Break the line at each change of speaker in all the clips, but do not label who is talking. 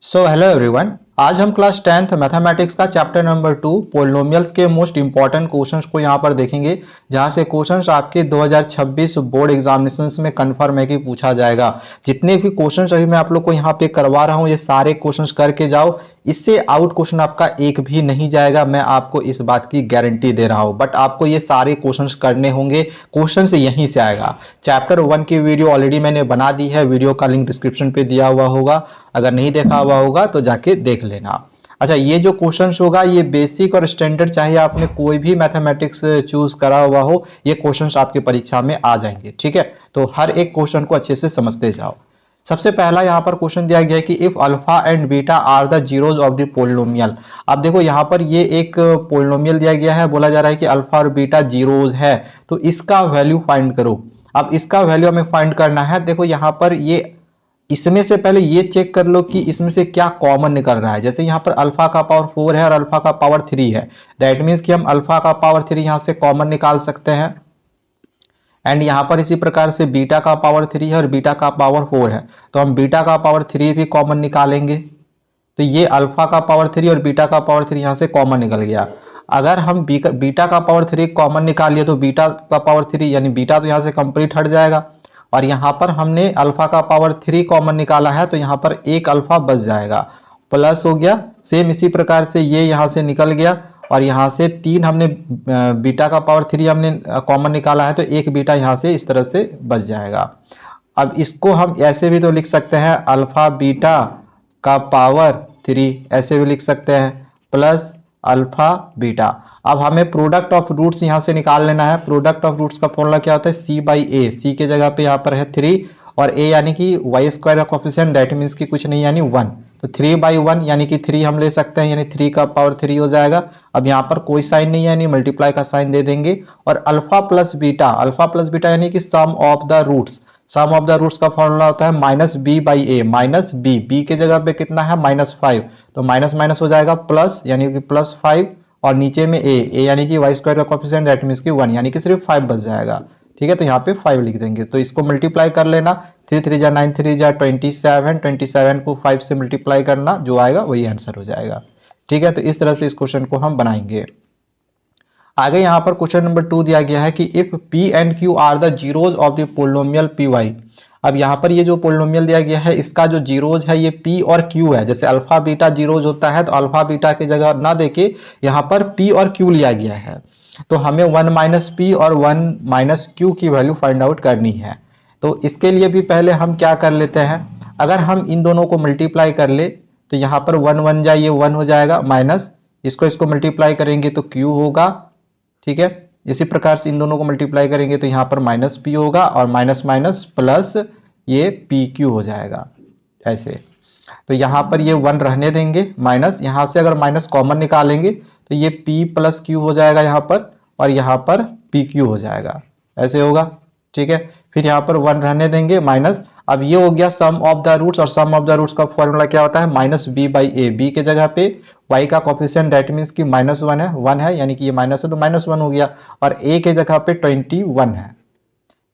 Hello everyone. आज हम class 10th mathematics का चैप्टर नंबर 2 पोलिनोमियल्स के मोस्ट इंपॉर्टेंट क्वेश्चंस को यहाँ पर देखेंगे, जहाँ से क्वेश्चंस आपके 2026 बोर्ड एग्जामिनेशंस में कंफर्म है कि पूछा जाएगा। जितने भी क्वेश्चंस अभी मैं आप लोग को यहाँ पे करवा रहा हूँ, ये सारे क्वेश्चंस करके जाओ। इससे आउट क्वेश्चन आपका एक भी नहीं जाएगा, मैं आपको इस बात की गारंटी दे रहा हूँ। बट आपको ये सारे क्वेश्चंस करने होंगे, क्वेश्चन से यहीं से आएगा। चैप्टर 1 की वीडियो ऑलरेडी मैंने बना दी है, वीडियो का लिंक डिस्क्रिप्शन पे दिया हुआ होगा, अगर नहीं देखा हुआ होगा तो जाके देख लेना। अच्छा, ये जो क्वेश्चंस होगा ये बेसिक और स्टैंडर्ड, चाहे आपने कोई भी मैथमेटिक्स चूज करा हुआ हो, ये क्वेश्चंस आपके परीक्षा में आ जाएंगे। ठीक है, तो हर एक क्वेश्चन को अच्छे से समझते जाओ। सबसे पहला यहाँ पर क्वेश्चन दिया गया है कि if alpha and beta are the zeros of the polynomial. अब देखो यहाँ पर ये एक पोलिनोमियल दिया गया है, बोला जा रहा है कि अल्फा और बीटा जीरोज है, तो इसका वैल्यू फाइंड करो। अब इसका वैल्यू हमें फाइंड करना है। देखो यहाँ पर ये, इसमें से पहले ये चेक कर लो कि इसमें से क्या कॉमन निकल रहा है। जैसे यहाँ पर अल्फा का पावर 4 है और अल्फा का पावर 3 है, दैट मीन्स कि हम अल्फा का पावर 3 यहाँ से कॉमन निकाल सकते हैं। एंड यहाँ पर इसी प्रकार से बीटा का पावर 3 है और बीटा का पावर 4 है, तो हम बीटा का पावर 3 भी कॉमन निकालेंगे। तो ये अल्फा का पावर 3 और बीटा का पावर 3 यहाँ से कॉमन निकल गया। अगर हम बीटा का पावर 3 कॉमन निकाल लिया तो बीटा का पावर 3 यानी बीटा तो यहाँ से कंप्लीट हट जाएगा। और यहाँ पर हमने अल्फा का पावर 3 कॉमन निकाला है, तो यहाँ पर एक अल्फा बच जाएगा, प्लस हो गया। सेम इसी प्रकार से ये यहाँ से निकल गया और यहाँ से 3 हमने बीटा का पावर 3 हमने कॉमन निकाला है, तो एक बीटा यहाँ से इस तरह से बच जाएगा। अब इसको हम ऐसे भी तो लिख सकते हैं, अल्फा बीटा का पावर 3 ऐसे भी लिख सकते हैं, प्लस अल्फा बीटा। अब हमें प्रोडक्ट ऑफ रूट्स यहाँ से निकाल लेना है। प्रोडक्ट ऑफ रूट्स का फॉर्मूला क्या होता है, सी बाई ए। सी के जगह पे यहाँ पर है 3 और ए यानी कि वाई स्क्वायर का कोफिशिएंट, दैट मीन्स कि कुछ नहीं यानी 1, तो 3/1 यानी कि 3 हम ले सकते हैं, यानी 3 का पावर 3 हो जाएगा। अब यहाँ पर कोई साइन नहीं है यानी मल्टीप्लाई का साइन दे देंगे। और अल्फा प्लस बीटा यानी कि sum of the roots. Sum of the roots का फॉर्मूला होता है minus b by a, minus b, b के जगह पे कितना है -5, तो माइनस माइनस हो जाएगा प्लस, यानी कि +5 और नीचे में ए यानी कि वाई स्क्वायर का कोफिशिएंट, दैट मीन्स कि 1 यानी कि सिर्फ 5 बच जाएगा। ठीक है, तो यहाँ पे 5 लिख देंगे, तो इसको मल्टीप्लाई कर लेना। 3 3 जा 9, 3 जा 27, 27 को 5 से मल्टीप्लाई करना, जो आएगा वही आंसर हो जाएगा। ठीक है, तो इस तरह से इस क्वेश्चन को हम बनाएंगे। आगे यहाँ पर क्वेश्चन नंबर 2 दिया गया है कि if P and Q are the zeros of the polynomial PY। अब यहाँ पर ये जो पोलिनोमियल दिया गया है, इसका जो जीरोज है ये P और Q है। जैसे अल्फा बीटा जीरोज होता है, तो अल्फा बीटा की जगह ना देके यहाँ पर P और Q लिया गया है, तो हमें 1 - P और 1 - Q की वैल्यू फाइंड आउट करनी है। तो इसके लिए भी पहले हम क्या कर लेते हैं, अगर हम इन दोनों को मल्टीप्लाई कर ले तो यहाँ पर 1 1 जाए, ये 1 हो जाएगा, माइनस इसको मल्टीप्लाई करेंगे तो Q होगा। ठीक है, इसी प्रकार से इन दोनों को मल्टीप्लाई करेंगे तो यहाँ पर -P होगा और माइनस माइनस प्लस ये PQ हो जाएगा ऐसे। तो यहाँ पर ये 1 रहने देंगे, माइनस यहाँ से अगर माइनस कॉमन निकालेंगे तो ये P + Q हो जाएगा यहाँ पर, और यहाँ पर PQ हो जाएगा, ऐसे होगा। ठीक है, फिर यहाँ पर 1 रहने देंगे, माइनस। अब ये हो गया सम ऑफ द रूट्स, और सम ऑफ द रूट्स का फॉर्मूला क्या होता है, -B/A। बी के जगह पे y का कोफिशिएंट, दैट मीन्स कि -1 है यानी कि ये माइनस है तो -1 हो गया, और a के जगह पे 21 है।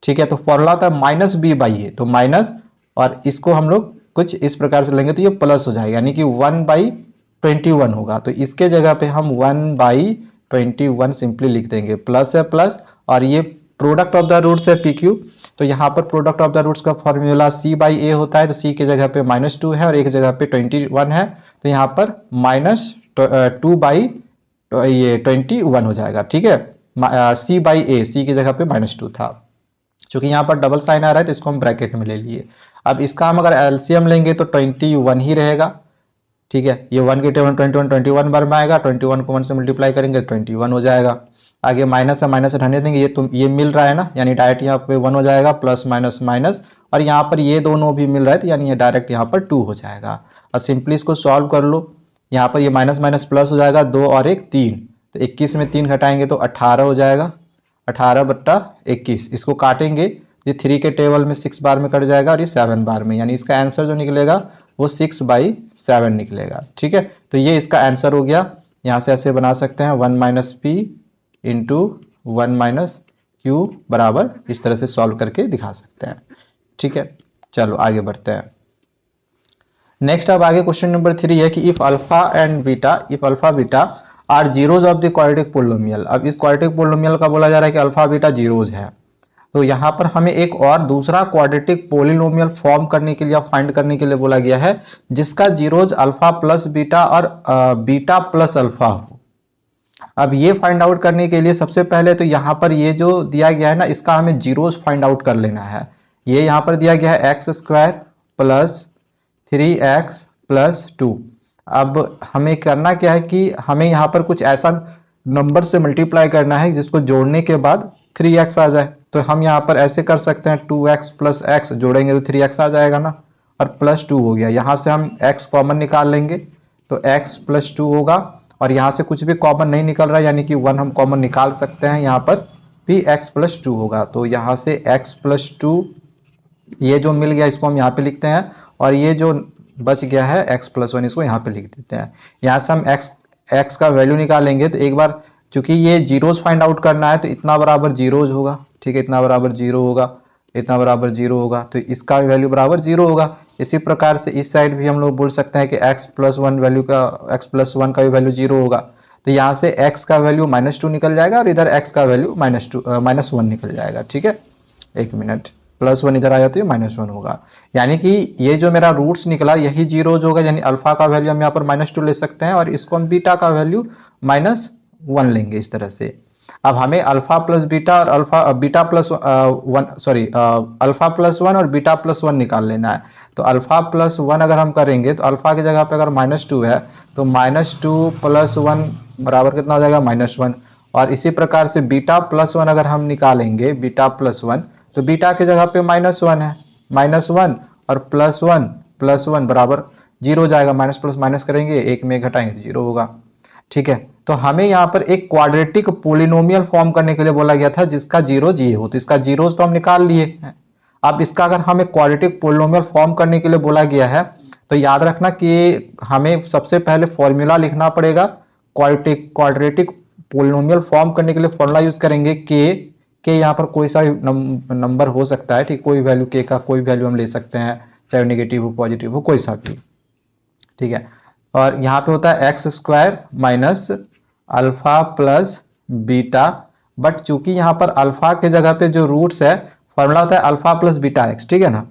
ठीक है, तो फॉर्मूला होता है -B/A, तो माइनस, और इसको हम लोग कुछ इस प्रकार से लेंगे तो ये प्लस हो जाएगा, यानी कि 1/21 होगा। तो इसके जगह पे हम 1/21 सिंपली लिख देंगे, प्लस है प्लस, और ये प्रोडक्ट ऑफ द रूट्स है PQ, तो यहाँ पर प्रोडक्ट ऑफ द रूट्स का फॉर्मूला C/A होता है, तो C के जगह पे -2 है और एक जगह पे 21 है, तो यहाँ पर -2/21 हो जाएगा। ठीक है, C/A, C की जगह पे -2 था, क्योंकि यहाँ पर डबल साइन आ रहा है तो इसको हम ब्रैकेट में ले लिए। अब इसका हम अगर एलसीएम लेंगे तो 21 ही रहेगा। ठीक है, ये 1 के टेबल 21 बार में आएगा, 21 को 1 से मल्टीप्लाई करेंगे तो 21 हो जाएगा। आगे माइनस है, माइनस रहने देंगे, ये मिल रहा है ना, यानी डायरेक्ट यहाँ पे 1 हो जाएगा, प्लस माइनस माइनस, और यहाँ पर ये दोनों भी मिल रहा है तो यानी ये डायरेक्ट यहाँ पर 2 हो जाएगा। और सिंपली इसको सॉल्व कर लो, यहाँ पर ये माइनस माइनस प्लस हो जाएगा, 2 और 1 3, तो 21 में 3 घटाएंगे तो 18 हो जाएगा, 18/21। इसको काटेंगे, ये 3 के टेबल में 6 बार में कट जाएगा और ये 7 बार में, यानी इसका आंसर जो निकलेगा वो 6/7 निकलेगा। ठीक है, तो ये इसका आंसर हो गया। यहाँ से ऐसे बना सकते हैं 1 - P इंटू 1 - Q बराबर, इस तरह से सॉल्व करके दिखा सकते हैं। ठीक है, चलो आगे बढ़ते हैं। नेक्स्ट अब आगे क्वेश्चन नंबर 3 है कि if alpha beta are zeros of the quadratic polynomial. अब इस क्वाड्रेटिक पोलिनोमियल का बोला जा रहा है कि अल्फा बीटा जीरोज है, तो यहाँ पर हमें एक और दूसरा क्वाड्रेटिक पोलिनोमियल फॉर्म करने के लिए या फाइंड करने के लिए बोला गया है जिसका जीरोज अल्फा प्लस बीटा और बीटा प्लस अल्फा हो। अब ये फाइंड आउट करने के लिए सबसे पहले तो यहाँ पर ये जो दिया गया है ना, इसका हमें जीरोज फाइंड आउट कर लेना है। ये यहाँ पर दिया गया है x square plus 3x plus 2। अब हमें करना क्या है कि हमें यहाँ पर कुछ ऐसा नंबर से मल्टीप्लाई करना है जिसको जोड़ने के बाद 3x आ जाए। तो हम यहाँ पर ऐसे कर सकते हैं 2x प्लस x जोड़ेंगे तो 3x आ जाएगा ना, और प्लस 2 हो गया। यहाँ से हम x कॉमन निकाल लेंगे तो x प्लस 2 होगा, और यहाँ से कुछ भी कॉमन नहीं निकल रहा यानी कि 1 हम कॉमन निकाल सकते हैं, यहाँ पर भी x प्लस 2 होगा। तो यहाँ से x प्लस 2 ये जो मिल गया इसको हम यहाँ पे लिखते हैं, और ये जो बच गया है x प्लस 1 इसको यहाँ पे लिख देते हैं। यहाँ से हम x का वैल्यू निकालेंगे तो एक बार चूंकि ये जीरोज फाइंड आउट करना है तो इतना बराबर जीरोज होगा, ठीक है, इतना बराबर जीरो होगा, इतना बराबर जीरो होगा, तो इसका वैल्यू बराबर जीरो होगा। इसी प्रकार से इस साइड भी हम लोग बोल सकते हैं कि x प्लस 1 वैल्यू का x प्लस 1 का भी वैल्यू जीरो होगा। तो यहाँ से x का वैल्यू -2 निकल जाएगा और इधर x का वैल्यू -1 निकल जाएगा, ठीक है। एक मिनट, प्लस 1 इधर आया तो ये -1 होगा, यानी कि ये जो मेरा रूट्स निकला यही जीरोज होगा, यानी अल्फा का वैल्यू हम यहाँ पर -2 ले सकते हैं और इसको हम बीटा का वैल्यू -1 लेंगे इस तरह से। अब हमें अल्फा प्लस बीटा और बीटा प्लस 1 अल्फा प्लस 1 और बीटा प्लस 1 निकाल लेना है। तो अल्फा प्लस 1 अगर हम करेंगे तो अल्फा की जगह पे अगर -2 है तो -2 प्लस 1 बराबर कितना हो जाएगा -1। और इसी प्रकार से बीटा प्लस 1 अगर हम निकालेंगे, बीटा प्लस 1, तो बीटा की जगह पे -1 है, -1 और प्लस 1 बराबर जीरो हो जाएगा। माइनस प्लस माइनस करेंगे, एक में घटाएंगे तो जीरो होगा, ठीक है। तो हमें यहाँ पर एक क्वाड्रेटिक पोलिनोमियल फॉर्म करने के लिए बोला गया था जिसका जीरोज ये हो, तो इसका जीरोज तो हम निकाल लिए हैं। अब इसका अगर हमें क्वाड्रेटिक पोलिनोमियल फॉर्म करने के लिए बोला गया है तो याद रखना कि हमें सबसे पहले फॉर्मूला लिखना पड़ेगा। क्वाड्रेटिक पोलिनोमियल फॉर्म करने के लिए फॉर्मूला यूज करेंगे के यहाँ पर कोई सा नंबर हो सकता है, ठीक, कोई वैल्यू के का कोई वैल्यू हम ले सकते हैं, चाहे नेगेटिव हो पॉजिटिव हो कोई सा भी, ठीक है। और यहाँ पे होता है x square minus alpha plus beta, but चूंकि यहाँ पर अल्फा के जगह पे जो रूट्स है फॉर्मूला होता है अल्फा प्लस बीटा एक्स, ठीक है ना।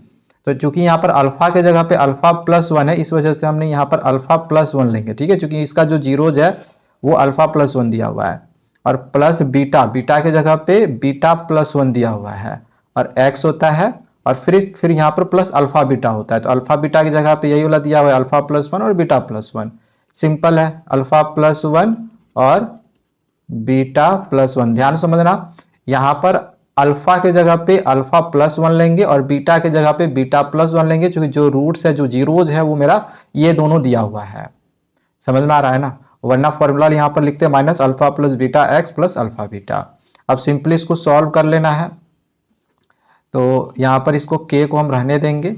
तो चूंकि यहाँ पर अल्फा के जगह पे अल्फा प्लस 1 है, इस वजह से हमने यहाँ पर अल्फा प्लस 1 लेंगे, ठीक है, चूंकि इसका जो जीरोज है वो अल्फा प्लस 1 दिया हुआ है। और प्लस बीटा, बीटा के जगह पे बीटा प्लस 1 दिया हुआ है, और एक्स होता है, और फिर यहाँ पर प्लस अल्फा बीटा होता है। तो अल्फा बीटा की जगह पे यही वाला दिया हुआ है अल्फा प्लस 1 और बीटा प्लस 1। सिंपल है, अल्फा प्लस 1 और बीटा प्लस 1। ध्यान समझना, यहाँ पर अल्फा के जगह पे अल्फा प्लस 1 लेंगे और बीटा के जगह पे बीटा प्लस 1 लेंगे, क्योंकि जो रूट्स है जो जीरोज है वो मेरा ये दोनों दिया हुआ है। समझ में आ रहा है ना, वरना फॉर्मूला यहाँ पर लिखते हैं minus alpha plus beta x plus alpha beta. अब सिंपली इसको सॉल्व कर लेना है, तो यहाँ पर इसको के को हम रहने देंगे,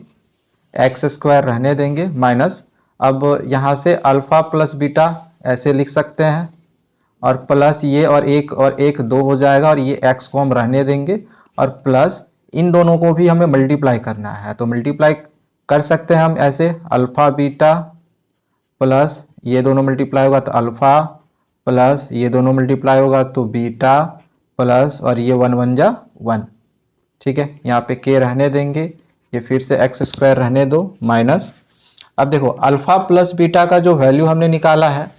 एक्स स्क्वायर रहने देंगे माइनस, अब यहाँ से अल्फा प्लस बीटा ऐसे लिख सकते हैं, और प्लस ये और एक 2 हो जाएगा, और ये एक्स को हम रहने देंगे, और प्लस इन दोनों को भी हमें मल्टीप्लाई करना है। तो मल्टीप्लाई कर सकते हैं हम ऐसे, अल्फा बीटा प्लस ये दोनों मल्टीप्लाई होगा तो अल्फा, प्लस ये दोनों मल्टीप्लाई होगा तो बीटा, प्लस और ये 1 1 जा 1, ठीक है। यहाँ पे के रहने देंगे, ये फिर से एक्स स्क्वायर रहने दो माइनस। अब देखो अल्फा प्लस बीटा का जो वैल्यू हमने निकाला है,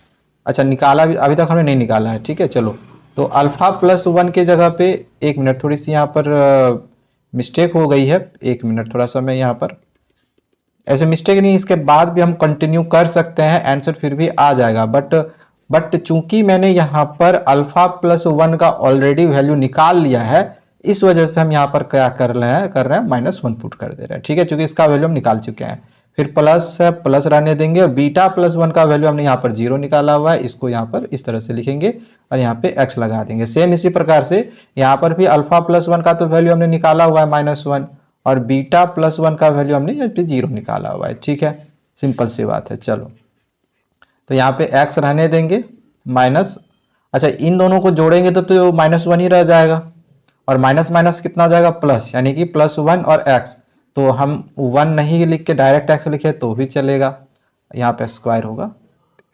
अच्छा निकाला भी अभी तक हमने नहीं निकाला है, ठीक है, चलो। तो अल्फा प्लस 1 के जगह पे, एक मिनट, थोड़ी सी यहाँ पर मिस्टेक हो गई है, एक मिनट, थोड़ा सा मैं यहाँ पर, ऐसे मिस्टेक नहीं, इसके बाद भी हम कंटिन्यू कर सकते हैं, आंसर फिर भी आ जाएगा। बट चूंकि मैंने यहाँ पर अल्फा प्लस 1 का ऑलरेडी वैल्यू निकाल लिया है, इस वजह से हम यहाँ पर क्या कर रहे हैं -1 पुट कर दे रहे हैं, ठीक है, क्योंकि इसका वैल्यू हम निकाल चुके हैं। फिर प्लस है, प्लस रहने देंगे, और बीटा प्लस 1 का वैल्यू हमने यहाँ पर 0 निकाला हुआ है, इसको यहाँ पर इस तरह से लिखेंगे और यहाँ पे x लगा देंगे। सेम इसी प्रकार से यहाँ पर भी अल्फा प्लस 1 का तो वैल्यू हमने निकाला हुआ है -1, और बीटा प्लस 1 का वैल्यू हमने यहाँ पे 0 निकाला हुआ है, ठीक है, सिंपल सी बात है। चलो, तो यहाँ पे x रहने देंगे माइनस, अच्छा इन दोनों को जोड़ेंगे तो -1 ही रह जाएगा, और माइनस माइनस कितना हो जाएगा प्लस, यानी कि +1 और x, तो हम 1 नहीं लिख के डायरेक्ट एक्स लिखे तो भी चलेगा, यहाँ पे स्क्वायर होगा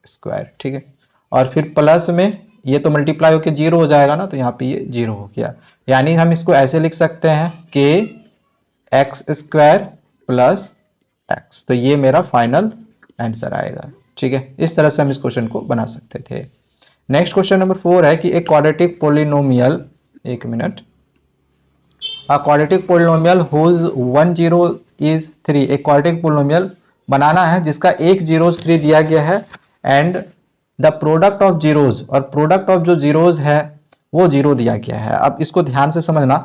स्क्वायर, ठीक है। और फिर प्लस में ये तो मल्टीप्लाई होकर 0 हो जाएगा ना, तो यहाँ पे ये 0 हो गया। यानी हम इसको ऐसे लिख सकते हैं कि एक्स स्क्वायर प्लस एक्स, तो ये मेरा फाइनल आंसर आएगा, ठीक है। इस तरह से हम इस क्वेश्चन को बना सकते थे। नेक्स्ट क्वेश्चन नंबर 4 है कि एक क्वाड्रेटिक पोलिनोमियल, एक minute, a quadratic polynomial whose one zero is 3, एक क्वाड्रेटिक पोलिनोमियल बनाना है जिसका एक जीरोज 3 दिया गया है, and the product of zeros, और प्रोडक्ट ऑफ जो जीरोज है वो 0 दिया गया है। अब इसको ध्यान से समझना,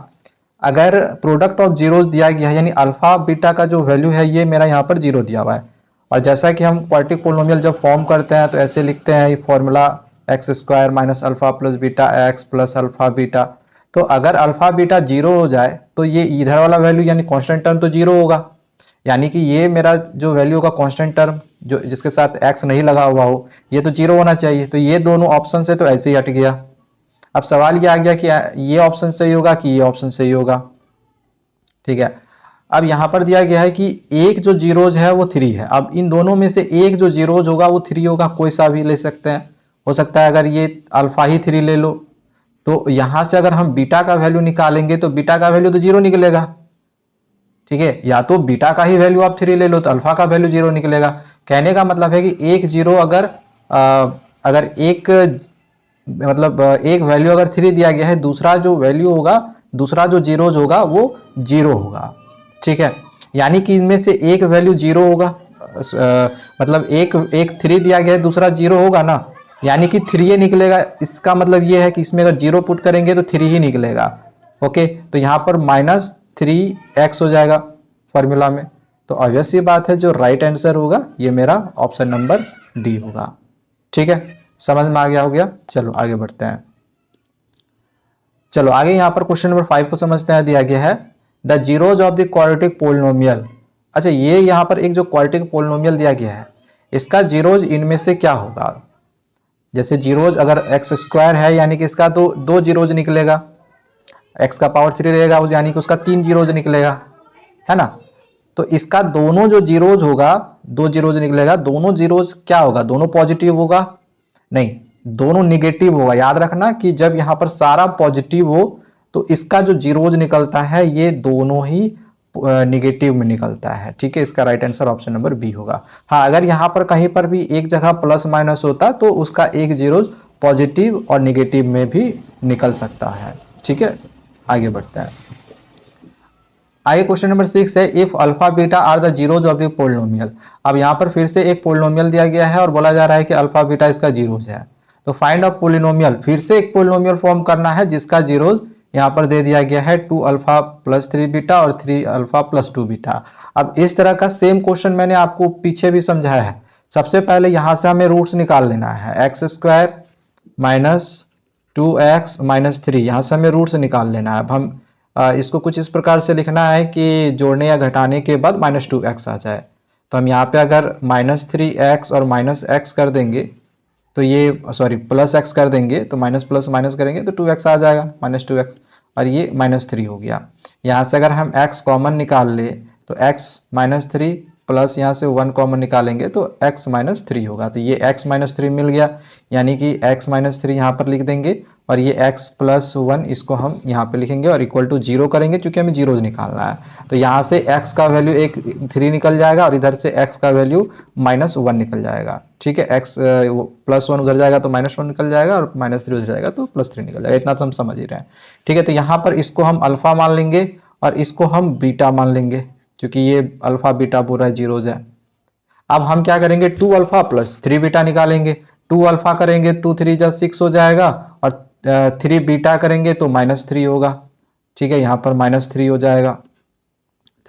अगर प्रोडक्ट ऑफ जीरोज दिया गया है यानी अल्फा बीटा का जो वैल्यू है ये मेरा यहाँ पर 0 दिया हुआ है, और जैसा कि हम क्वाड्रेटिक पोलिनोमियल जब फॉर्म करते हैं तो ऐसे लिखते हैं, ये formula x square minus alpha plus beta x plus alpha beta. तो अगर अल्फा बीटा 0 हो जाए तो ये इधर वाला वैल्यू यानी कांस्टेंट टर्म तो 0 होगा, यानी कि ये मेरा जो वैल्यू होगा कांस्टेंट टर्म जो जिसके साथ x नहीं लगा हुआ हो ये तो 0 होना चाहिए। तो ये दोनों ऑप्शन से तो ऐसे ही हट गया। अब सवाल ये आ गया कि ये ऑप्शन सही होगा कि ये ऑप्शन सही होगा, ठीक है। अब यहाँ पर दिया गया है कि एक जो जीरोज है वो 3 है। अब इन दोनों में से एक जो जीरोज होगा वो 3 होगा, कोई सा भी ले सकते हैं, हो सकता है अगर ये अल्फा ही 3 ले लो, तो यहां से अगर हम बीटा का वैल्यू निकालेंगे तो बीटा का वैल्यू तो 0 निकलेगा, ठीक है। या तो बीटा का ही वैल्यू आप 3 ले लो तो अल्फा का वैल्यू 0 निकलेगा। कहने का मतलब है कि एक जीरो अगर अगर एक मतलब एक वैल्यू अगर 3 दिया गया है, दूसरा जो वैल्यू होगा, दूसरा जो जीरोज होगा वो 0 होगा, ठीक है। यानी कि इनमें से एक वैल्यू 0 होगा, मतलब एक 3 दिया गया है, दूसरा 0 होगा ना, यानी कि 3 निकलेगा। इसका मतलब ये है कि इसमें अगर 0 पुट करेंगे तो 3 ही निकलेगा, ओके। तो यहाँ पर -3x हो जाएगा फॉर्मूला में। तो ऑब्वियस ये बात है जो राइट आंसर होगा ये मेरा ऑप्शन नंबर डी होगा, ठीक है। समझ में आ गया हो गया। चलो आगे बढ़ते हैं। चलो आगे यहाँ पर क्वेश्चन नंबर 5 को समझते हैं। दिया गया है the zeros of the quadratic polynomial. अच्छा, ये यहाँ पर एक जो क्वाड्रेटिक पोलिनोमियल दिया गया है इसका जीरोज इनमें से क्या होगा। जैसे जीरोज अगर एक्स स्क्वायर है यानी कि इसका तो 2 जीरोज निकलेगा, एक्स का पावर 3 रहेगा यानी कि उसका 3 जीरोज निकलेगा, है ना। तो इसका दोनों जो जीरोज होगा, 2 जीरोज निकलेगा, दोनों जीरोज क्या होगा, दोनों पॉजिटिव होगा, नहीं दोनों निगेटिव होगा। याद रखना कि जब यहां पर सारा पॉजिटिव हो तो इसका जो जीरोज निकलता है ये दोनों ही निगेटिव में निकलता है, ठीक है। इसका right answer option number B होगा। हाँ, अगर यहां पर कहीं पर भी एक जगह प्लस माइनस होता तो उसका एक जीरोज पॉजिटिव और निगेटिव में भी निकल सकता है, ठीक है। आगे बढ़ते हैं। आगे क्वेश्चन नंबर 6 है if alpha beta are the zeros of the polynomial. अब यहाँ पर फिर से एक पोलिनोमियल दिया गया है और बोला जा रहा है कि अल्फा बीटा इसका जीरोज है। तो फाइंड ऑफ पोलिनोमियल, फिर से एक पोलिनोमियल फॉर्म करना है जिसका जीरोज यहाँ पर दे दिया गया है 2 अल्फा प्लस 3 बीटा और 3 अल्फा प्लस 2 बीटा। अब इस तरह का सेम क्वेश्चन मैंने आपको पीछे भी समझाया है। सबसे पहले यहाँ से हमें रूट्स निकाल लेना है, x square minus 2x minus 3, यहाँ से हमें रूट्स निकाल लेना है। अब हम इसको कुछ इस प्रकार से लिखना है कि जोड़ने या घटाने के बाद -2x आ जाए। तो हम यहाँ पे अगर -3x और -x कर देंगे तो ये सॉरी प्लस x कर देंगे तो माइनस प्लस माइनस करेंगे तो 2x आ जाएगा, -2x, और ये -3 हो गया। यहाँ से अगर हम x कॉमन निकाल ले तो x -3 प्लस यहाँ से 1 कॉमन निकालेंगे तो x -3 होगा। तो ये x -3 मिल गया, यानी कि x -3 यहाँ पर लिख देंगे और ये x + 1 इसको हम यहाँ पे लिखेंगे और इक्वल टू 0 करेंगे क्योंकि हमें जीरोज निकालना है। तो यहाँ से x का वैल्यू एक 3 निकल जाएगा और इधर से x का वैल्यू -1 निकल जाएगा, ठीक है। x +1 उधर जाएगा तो -1 निकल जाएगा और -3 उधर जाएगा तो +3 निकल जाएगा। इतना तो हम समझ ही रहे हैं, ठीक है। तो यहाँ पर इसको हम अल्फा मान लेंगे और इसको हम बीटा मान लेंगे क्योंकि ये अल्फा बीटा पूरा जीरोज है। अब हम क्या करेंगे 2 अल्फा प्लस 3 बीटा निकालेंगे। 2 अल्फा करेंगे 2 3 जा 6 हो जाएगा और 3 बीटा करेंगे तो -3 होगा, ठीक है। यहाँ पर -3 हो जाएगा,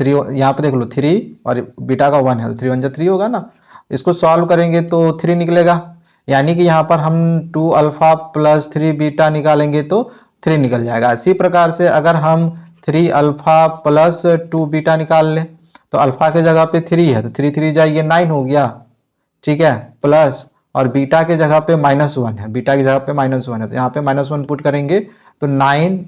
3 यहाँ पर देख लो 3 और बीटा का 1 है तो 3 1 जा 3 होगा ना। इसको सॉल्व करेंगे तो 3 निकलेगा, यानी कि यहाँ पर हम 2 अल्फा प्लस 3 बीटा निकालेंगे तो 3 निकल जाएगा। इसी प्रकार से अगर हम 3 अल्फा प्लस 2 बीटा निकाल लें तो अल्फा के जगह पे 3 है तो 3 3 जाइए 9 हो गया, ठीक है, प्लस और बीटा के जगह पे -1 है, बीटा की जगह पे -1 है तो यहाँ पे -1 पुट करेंगे तो 9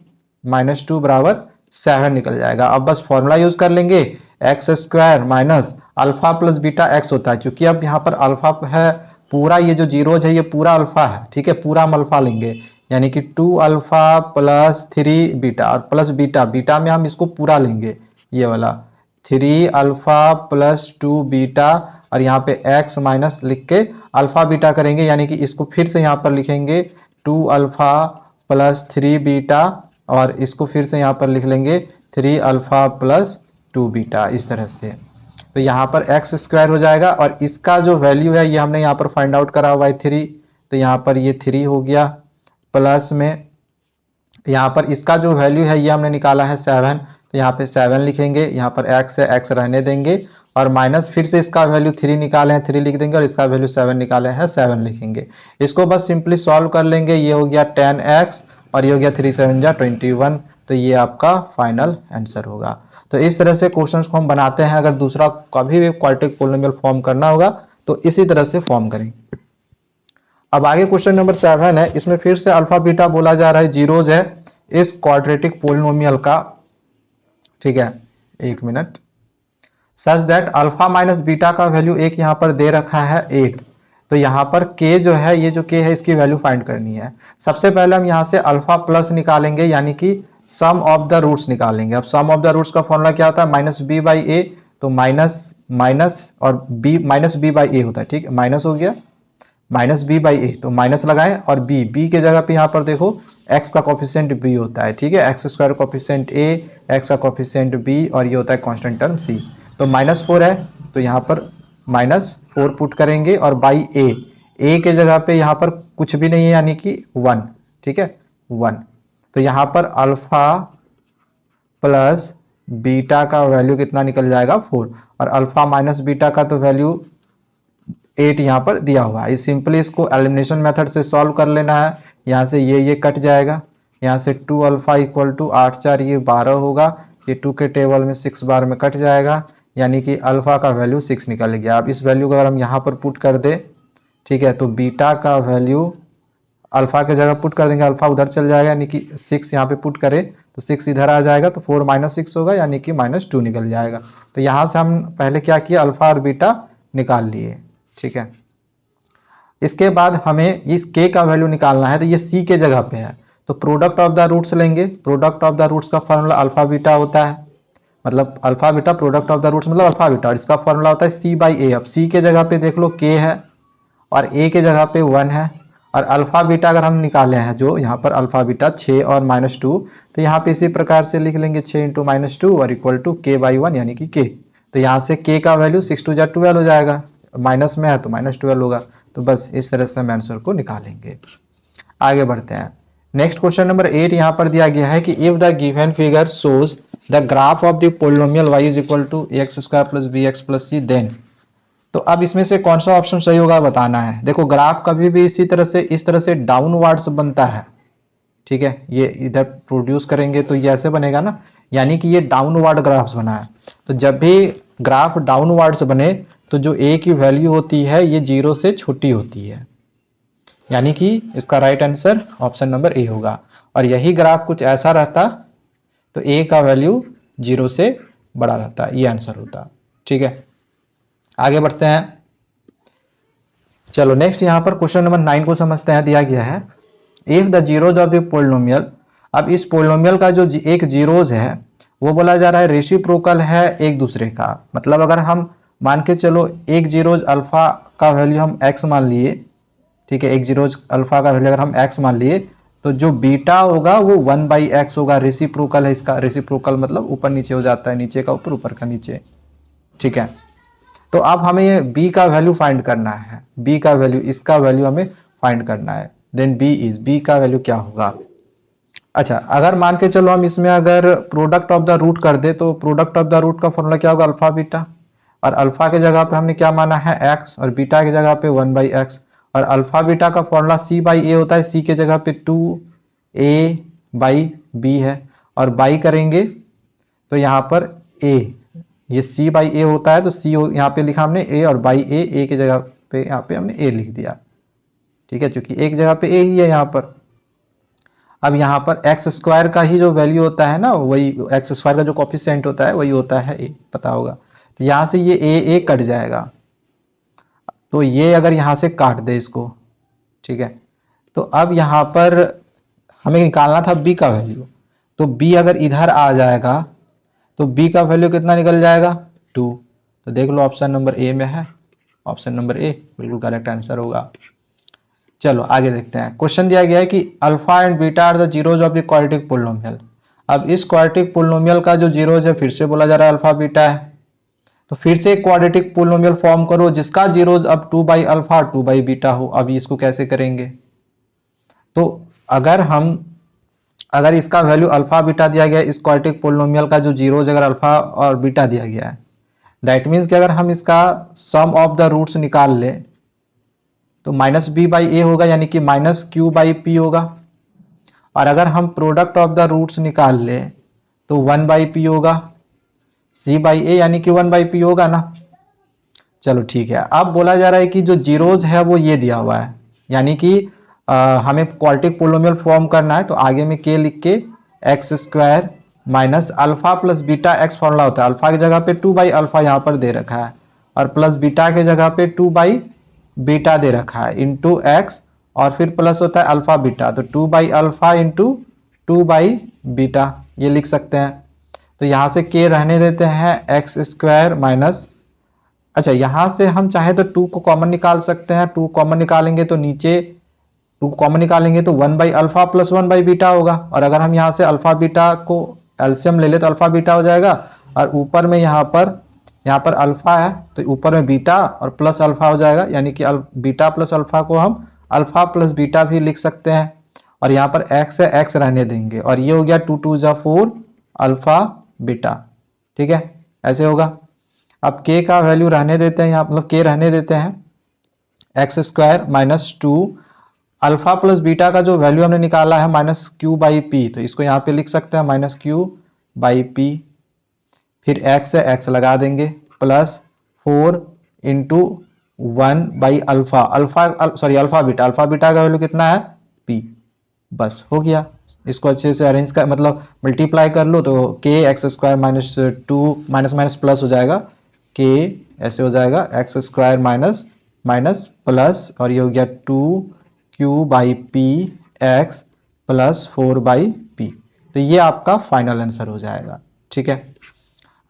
- 2 = 7 निकल जाएगा। अब बस फॉर्मूला यूज कर लेंगे, x square minus alpha plus beta x होता है। क्योंकि अब यहाँ पर अल्फा है पूरा, ये जो जीरोज है ये पूरा अल्फा है, ठीक है, पूरा हम अल्फा लेंगे, यानी कि 2 अल्फा प्लस 3 बीटा और प्लस बीटा, बीटा में हम इसको पूरा लेंगे, ये वाला 3 अल्फा प्लस 2 बीटा, और यहाँ पे x माइनस लिख के अल्फा बीटा करेंगे, यानी कि इसको फिर से यहाँ पर लिखेंगे 2 अल्फा प्लस 3 बीटा, और इसको फिर से यहाँ पर लिख लेंगे 3 अल्फा प्लस 2 बीटा, इस तरह से। तो यहाँ पर एक्स स्क्वायर हो जाएगा, और इसका जो वैल्यू है ये हमने यहाँ पर फाइंड आउट करा हुआ है 3, तो यहाँ पर ये 3 हो गया, प्लस में यहाँ पर इसका जो वैल्यू है ये हमने निकाला है 7, तो यहाँ पे 7 लिखेंगे, यहाँ पर x है, x रहने देंगे, और माइनस फिर से इसका वैल्यू 3 निकाले हैं, 3 लिख देंगे, और इसका वैल्यू 7 निकाले हैं, 7 लिखेंगे। इसको बस सिंपली सॉल्व कर लेंगे, ये हो गया 10x और ये हो गया 3 7 जा 21, तो ये आपका फाइनल आंसर होगा। तो इस तरह से क्वेश्चंस को हम बनाते हैं। अगर दूसरा कभी भी क्वाड्रेटिक पोलिनोमियल फॉर्म करना होगा तो इसी तरह से फॉर्म करेंगे। अब आगे क्वेश्चन नंबर 7 है, इसमें फिर से अल्फा बीटा बोला जा रहा है, जीरोज है इस क्वाड्रेटिक पोलिनोमियल का, ठीक है, एक minute, such that alpha minus beta का वैल्यू एक यहाँ पर दे रखा है 8, तो यहाँ पर k जो है, ये जो k है इसकी वैल्यू फाइंड करनी है। सबसे पहले हम यहाँ से अल्फा प्लस निकालेंगे, यानी कि सम ऑफ द रूट्स निकालेंगे। अब सम ऑफ द रूट्स का फॉर्मूला क्या होता है, माइनस बी बाई ए, तो माइनस माइनस और बी माइनस बी बाई ए होता है, ठीक है, माइनस हो गया, माइनस बी बाई ए, तो माइनस लगाएं, और बी, बी के जगह पे यहाँ पर देखो x का कोफिशिएंट b होता है, ठीक है, x square coefficient a, x का कोफिशिएंट b, और ये होता है कांस्टेंट टर्म c। तो -4 है, तो यहाँ पर -4 पुट करेंगे, और बाई a के जगह पे यहाँ पर कुछ भी नहीं है, यानी कि 1, ठीक है, 1। तो यहाँ पर अल्फा प्लस बीटा का वैल्यू कितना निकल जाएगा, 4, और अल्फा माइनस बीटा का तो वैल्यू 8 यहाँ पर दिया हुआ है। सिंपली इसको एलिमिनेशन मेथड से सॉल्व कर लेना है। यहाँ से ये कट जाएगा, यहाँ से 2 अल्फा इक्वल टू 8 4 ये 12 होगा, ये 2 के टेबल में 6 बार में कट जाएगा, यानी कि अल्फा का वैल्यू 6 निकल गया। अब इस वैल्यू को अगर हम यहाँ पर पुट कर दे, ठीक है, तो बीटा का वैल्यू अल्फा के जगह पुट कर देंगे, अल्फा उधर चल जाएगा, यानी कि 6 यहाँ पे पुट करें तो 6 इधर आ जाएगा, तो 4 माइनस 6 होगा, यानी कि -2 निकल जाएगा। तो यहाँ से हम पहले क्या किया, अल्फा और बीटा निकाल लिए, ठीक है। इसके बाद हमें इस k का वैल्यू निकालना है, तो ये c के जगह पे है, तो प्रोडक्ट ऑफ द रूट्स लेंगे। प्रोडक्ट ऑफ द रूट्स का फॉर्मूला अल्फा बीटा होता है, मतलब alpha beta product of the roots मतलब अल्फा बीटा, और इसका फॉर्मूला होता है c बाई ए। अब c के जगह पे देख लो k है, और a के जगह पे 1 है, और अल्फा बीटा अगर हम निकाले हैं, जो यहाँ पर अल्फा बीटा 6 और -2, तो यहाँ पे इसी प्रकार से लिख लेंगे 6 इंटू -2 और इक्वल टू k बाई 1, यानी कि k। तो यहाँ से k का वैल्यू 6 2 जा 12 हो जाएगा, माइनस में है तो -12 होगा। तो बस इस तरह से हम आंसर को निकालेंगे। आगे बढ़ते हैं। नेक्स्ट क्वेश्चन नंबर 8 यहाँ पर दिया गया है कि if the given figure shows the graph of the polynomial y is equal to X square plus B X plus C, then, तो अब इसमें से कौन सा ऑप्शन सही होगा बताना है। देखो ग्राफ कभी भी इस तरह से डाउनवर्ड्स बनता है, ठीक है, ये इधर प्रोड्यूस करेंगे तो ये ऐसे बनेगा ना, यानी कि ये डाउनवर्ड ग्राफ्स बना है। तो जब भी ग्राफ डाउनवर्ड्स बने तो जो a की वैल्यू होती है ये 0 से छोटी होती है, यानी कि इसका right answer option number A होगा। और यही ग्राफ कुछ ऐसा रहता तो a का वैल्यू 0 से बड़ा रहता, ये आंसर होता, ठीक है। आगे बढ़ते हैं। चलो नेक्स्ट यहाँ पर क्वेश्चन नंबर 9 को समझते हैं। दिया गया है if the zeros of the polynomial, अब इस पोलिनोमियल का जो एक जीरोज है वो बोला जा रहा है रेसिप्रोकल है एक दूसरे का। मतलब अगर हम मान के चलो एक जीरोज अल्फा का वैल्यू हम x मान लिए, ठीक है, एक जीरोज अल्फा का वैल्यू अगर हम x मान लिए, तो जो बीटा होगा वो 1/x होगा। रेसिप्रोकल है इसका, रेसिप्रोकल मतलब ऊपर नीचे हो जाता है, नीचे का ऊपर ऊपर का नीचे, ठीक है। तो अब हमें ये b का वैल्यू फाइंड करना है, b का वैल्यू, इसका वैल्यू हमें फाइंड करना है। देन b का वैल्यू क्या होगा। अच्छा, अगर मान के चलो हम इसमें अगर प्रोडक्ट ऑफ द रूट कर दे, तो प्रोडक्ट ऑफ द रूट का फॉर्मूला क्या होगा, अल्फा बीटा, और अल्फा के जगह पे हमने क्या माना है x, और बीटा के जगह पे 1/x, और अल्फा बीटा का फॉर्मूला c बाई ए होता है, c के जगह पे 2a/b है, और बाई करेंगे तो यहाँ पर a, ये c बाई ए होता है, तो c यहाँ पे लिखा हमने a, और बाई a की जगह पे यहाँ पे हमने a लिख दिया, ठीक है, क्योंकि एक जगह पे a ही है यहाँ पर। अब यहाँ पर एक्स स्क्वायर का ही जो वैल्यू होता है ना, वही एक्स स्क्वायर का जो कोफिशिएंट होता है वही होता है ए, पता होगा। तो यहाँ से ये ए कट जाएगा, तो ये अगर यहाँ से काट दे इसको, ठीक है, तो अब यहाँ पर हमें निकालना था बी का वैल्यू। तो बी अगर इधर आ जाएगा तो बी का वैल्यू कितना निकल जाएगा, 2। तो देख लो ऑप्शन नंबर ए में है, ऑप्शन नंबर ए बिल्कुल करेक्ट आंसर होगा। चलो आगे देखते हैं। क्वेश्चन दिया गया है कि alpha and beta are the zeros of the quadratic polynomial. अब इस क्वाड्रेटिक पोलिनोमियल का जो जीरोज है फिर से बोला जा रहा है अल्फा बीटा है, तो फिर से एक क्वाड्रेटिक पोलिनोमियल फॉर्म करो जिसका जीरोज अब 2 बाई अल्फा 2 बाई बीटा हो। अभी इसको कैसे करेंगे, तो अगर इसका वैल्यू अल्फा बीटा दिया गया है, इस क्वाड्रेटिक पोलिनोमियल का जो जीरोज अगर अल्फा और बीटा दिया गया है, दैट मीन्स कि अगर हम इसका सम ऑफ द रूट्स निकाल ले तो माइनस बी बाई ए होगा, यानी कि माइनस क्यू बाई पी होगा। और अगर हम प्रोडक्ट ऑफ द रूट्स निकाल ले तो 1 बाई पी होगा, सी बाई ए यानी कि 1 बाई पी होगा ना। चलो ठीक है, अब बोला जा रहा है कि जो जीरोज है वो ये दिया हुआ है, यानी कि हमें क्वाड्रेटिक पोलिनोमियल फॉर्म करना है, तो आगे में के लिख के x square minus alpha plus beta, x formula होता है, अल्फा की जगह पे 2 बाई अल्फा यहाँ पर दे रखा है, और प्लस बीटा की जगह पे 2 बाई बीटा दे रखा है इंटू एक्स, और फिर प्लस होता है अल्फा बीटा, तो 2 by alpha into 2 by beta ये लिख सकते हैं। तो यहाँ से के रहने देते हैं एक्स स्क्वायर माइनस, अच्छा यहाँ से हम चाहे तो 2 को कॉमन निकाल सकते हैं, 2 कॉमन निकालेंगे तो नीचे 2 कॉमन निकालेंगे तो 1 by alpha plus 1 by beta होगा, और अगर हम यहाँ से अल्फा बीटा को एलसीएम ले ले तो अल्फा बीटा हो जाएगा, और ऊपर में यहाँ पर अल्फा है तो ऊपर में बीटा और प्लस अल्फा हो जाएगा, यानी कि बीटा प्लस अल्फा को हम अल्फा प्लस बीटा भी लिख सकते हैं। और यहाँ पर एक्स है, एक्स रहने देंगे, और ये हो गया 2 2 जा 4 अल्फा बीटा, ठीक है, ऐसे होगा। अब के का वैल्यू रहने देते हैं, यहाँ मतलब के रहने देते हैं, x square minus 2 alpha plus beta का जो वैल्यू हमने निकाला है माइनस क्यू बाई पी, तो इसको यहाँ पे लिख सकते हैं माइनस क्यू बाई पी, फिर एक्स है, एक्स लगा देंगे, plus 4 into 1 by alpha, alpha beta, alpha beta का वैल्यू कितना है पी, बस हो गया। इसको अच्छे से अरेंज कर मतलब मल्टीप्लाई कर लो तो के x square minus 2 minus minus plus हो जाएगा, के ऐसे हो जाएगा x square minus minus plus, और ये हो गया 2 Q by P x plus 4 by P. तो ये आपका फाइनल आंसर हो जाएगा, ठीक है।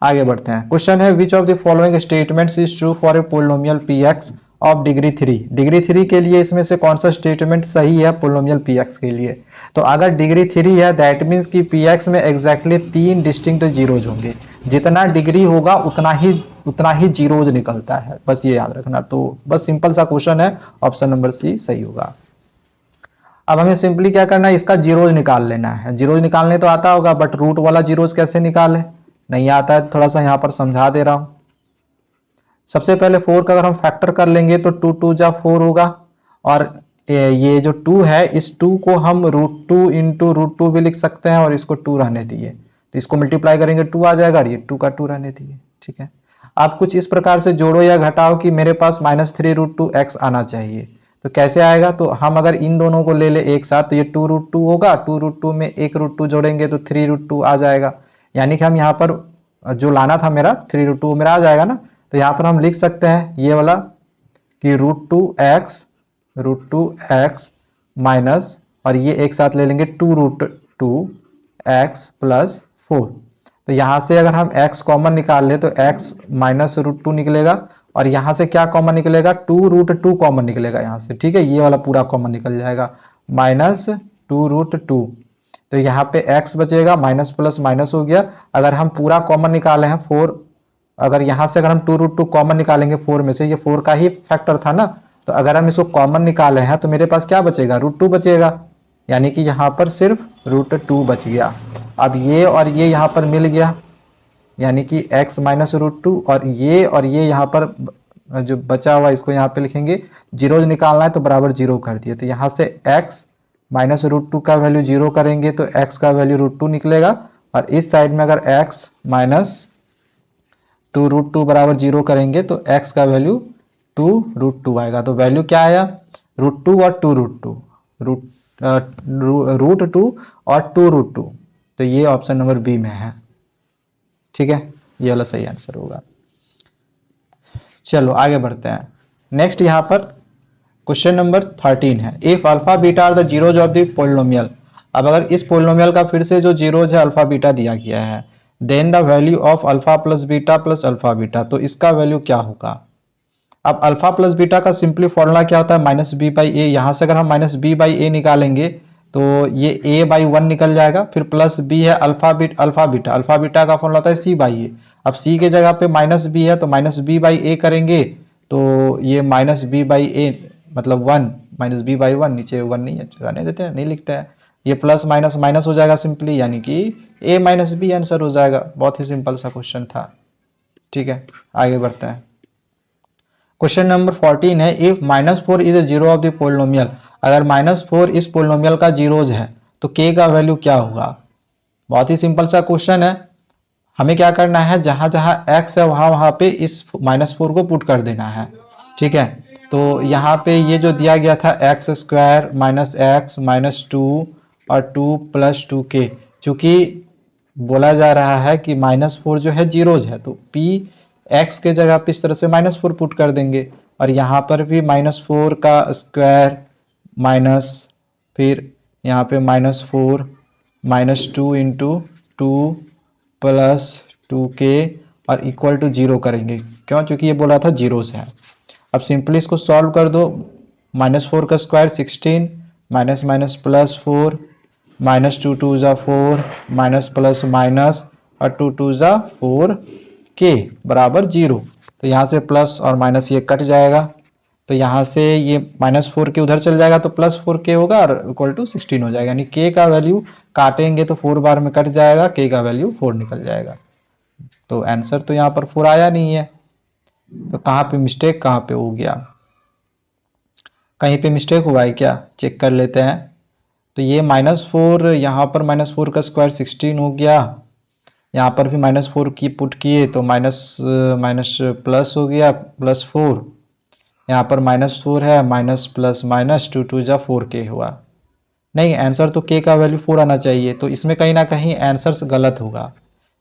आगे बढ़ते हैं। क्वेश्चन है which of the following statements is true for a polynomial P x of degree 3। Degree 3 के लिए इसमें से कौन सा स्टेटमेंट सही है पोलिनोमियल पी एक्स के लिए, तो अगर डिग्री 3 है दैट मीन्स कि पी एक्स में एग्जैक्टली 3 डिस्टिंक्ट जीरोज होंगे, जितना डिग्री होगा उतना ही जीरोज निकलता है, बस ये याद रखना। तो बस सिंपल सा क्वेश्चन है, ऑप्शन नंबर सी सही होगा। अब हमें सिंपली क्या करना है, इसका जीरोज निकाल लेना है। जीरोज निकालने तो आता होगा, बट रूट वाला जीरोज कैसे निकाले, नहीं आता है, थोड़ा सा यहाँ पर समझा दे रहा हूं। सबसे पहले 4 का अगर हम फैक्टर कर लेंगे तो 2 2 जा 4 होगा, और ये जो 2 है इस 2 को हम √2 इंटू √2 भी लिख सकते हैं, और इसको 2 रहने दिए तो इसको मल्टीप्लाई करेंगे 2 आ जाएगा, और ये 2 का 2 रहने दिए, ठीक है। आप कुछ इस प्रकार से जोड़ो या घटाओ कि मेरे पास -3√2x आना चाहिए, तो कैसे आएगा, तो हम अगर इन दोनों को ले ले एक साथ तो ये 2√2 होगा, 2√2 में एक √2 जोड़ेंगे तो 3√2 आ जाएगा, यानी कि हम यहाँ पर जो लाना था मेरा 3√2 मेरा आ जाएगा ना। तो यहाँ पर हम लिख सकते हैं ये वाला कि √2x माइनस, और ये एक साथ ले लेंगे 2√2x प्लस 4। तो यहाँ से अगर हम x कॉमन निकाल ले तो x माइनस √2 निकलेगा, और यहाँ से क्या कॉमन निकलेगा 2√2 कॉमन निकलेगा यहाँ से, ठीक है, ये वाला पूरा कॉमन निकल जाएगा माइनस 2√2। तो यहाँ पे x बचेगा, माइनस प्लस माइनस हो गया। अगर हम पूरा कॉमन निकाले हैं 4, अगर यहाँ से अगर हम 2√2 कॉमन निकालेंगे 4 में से, ये 4 का ही फैक्टर था ना, तो अगर हम इसको कॉमन निकाले हैं तो मेरे पास क्या बचेगा √2 बचेगा, यानी कि यहाँ पर सिर्फ √2 बच गया। अब ये और ये यहाँ पर मिल गया, यानी कि x माइनस √2, और ये यहाँ पर जो बचा हुआ इसको यहाँ पे लिखेंगे, जीरोज निकालना है तो बराबर 0 कर दिए, तो यहाँ से x माइनस √2 का वैल्यू 0 करेंगे तो x का वैल्यू √2 निकलेगा, और इस साइड में अगर x माइनस 2√2 बराबर 0 करेंगे तो x का वैल्यू 2√2 आएगा। तो वैल्यू क्या आया √2 और 2√2, √2 और 2√2, तो ये ऑप्शन नंबर बी में है। ठीक है, ये वाला सही आंसर होगा। चलो आगे बढ़ते हैं। नेक्स्ट यहाँ पर क्वेश्चन नंबर 13 है, if alpha beta are the zeros of the polynomial. अब अगर इस पोलिनोमियल का फिर से जो जीरोज है अल्फा बीटा दिया गया है, then the value of alpha plus alpha beta, तो इसका वैल्यू क्या होगा। अब अल्फा प्लस बीटा का सिंपली फॉर्मूला क्या होता है, माइनस बी बाई ए। यहाँ से अगर हम माइनस बी बाई ए निकालेंगे तो ये ए बाई 1 निकल जाएगा, फिर प्लस बी है अल्फा बीटा का फॉर्मूला होता है सी बाई ए। अब सी के जगह पे माइनस बी है तो माइनस बी बाई ए करेंगे, तो ये माइनस बी बाई ए मतलब 1, माइनस बी बाई 1, नीचे 1 नहीं है, रहने देते हैं, नहीं लिखते हैं। ये प्लस माइनस माइनस हो जाएगा सिंपली, यानी कि ए माइनस बी आंसर हो जाएगा। बहुत ही सिंपल सा क्वेश्चन था। ठीक है, आगे बढ़ते हैं। क्वेश्चन नंबर 14 है, if -4 is a zero of the polynomial. अगर -4 इस पोलिनोमियल का जीरोज है तो k का वैल्यू क्या होगा। बहुत ही सिंपल सा क्वेश्चन है। हमें क्या करना है, जहां जहां x है वहां वहां पे इस -4 को पुट कर देना है। ठीक है, तो यहाँ पे ये जो दिया गया था x² -x -2 और 2 + 2k, चूंकि बोला जा रहा है कि -4 जो है जीरोज है, तो p x के जगह पे इस तरह से -4 पुट कर देंगे, और यहाँ पर भी -4 का स्क्वायर माइनस, फिर यहाँ पे -4 -2 × 2 + 2k और इक्वल टू 0 करेंगे। क्यों, क्योंकि ये बोला था जीरोस है। अब सिंपली इसको सॉल्व कर दो। -4 का स्क्वायर 16, माइनस माइनस प्लस 4, -2 2 ज़ा 4, माइनस प्लस माइनस और 2 2 ज़ा 4 k बराबर 0। तो यहाँ से प्लस और माइनस ये कट जाएगा, तो यहाँ से ये -4 के उधर चल जाएगा तो +4k होगा और इक्वल टू 16 हो जाएगा। यानी k का वैल्यू काटेंगे तो 4 बार में कट जाएगा, k का वैल्यू 4 निकल जाएगा। तो आंसर तो यहाँ पर 4 आया नहीं है, तो कहाँ पे मिस्टेक, कहाँ पे हो गया, कहीं पे मिस्टेक हुआ है क्या, चेक कर लेते हैं। तो ये -4, यहाँ पर -4 का स्क्वायर 16 हो गया, यहाँ पर भी -4 की पुट किए तो माइनस माइनस प्लस हो गया +4, यहाँ पर -4 है, माइनस प्लस माइनस 2 2 ज़ा 4k हुआ। नहीं, आंसर तो k का वैल्यू 4 आना चाहिए, तो इसमें कहीं ना कहीं आंसर गलत होगा।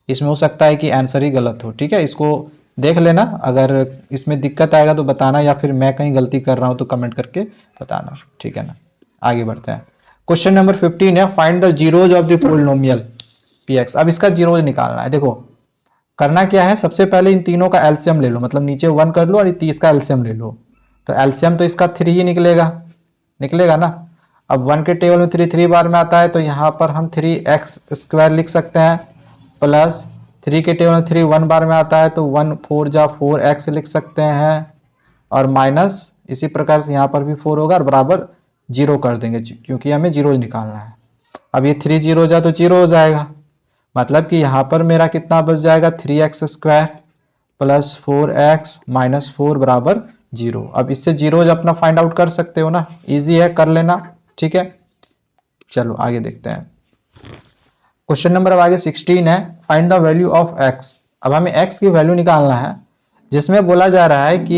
इसमें हो सकता है कि आंसर ही गलत हो। ठीक है, इसको देख लेना, अगर इसमें दिक्कत आएगा तो बताना, या फिर मैं कहीं गलती कर रहा हूँ तो कमेंट करके बताना। ठीक है ना, आगे बढ़ते हैं। क्वेश्चन नंबर 15 है, find the zeros of the polynomial px। अब इसका जीरोज निकालना है। देखो करना क्या है, सबसे पहले इन तीनों का एलसीएम ले लो, मतलब नीचे 1 कर लो और 30 का एलसीएम ले लो। तो एलसीएम तो इसका 3 ही निकलेगा ना। अब 1 के टेबल में 3 बार में आता है, तो यहाँ पर हम 3x² लिख सकते हैं, प्लस 3 के टेबल में 3 1 बार में आता है तो 1 4 जा 4x लिख सकते हैं, और माइनस इसी प्रकार से यहाँ पर भी 4 होगा और बराबर 0 कर देंगे, क्योंकि हमें जीरो निकालना है। अब ये 3 0 जा तो 0 हो जाएगा, मतलब कि यहाँ पर मेरा कितना बच जाएगा, 3x² + 4x - 4 बराबर 0। अब इससे जीरोज अपना फाइंड आउट कर सकते हो ना, इजी है, कर लेना। ठीक है, चलो आगे देखते हैं। क्वेश्चन नंबर अब आगे 16 है, find the value of x। अब हमें x की वैल्यू निकालना है, जिसमें बोला जा रहा है कि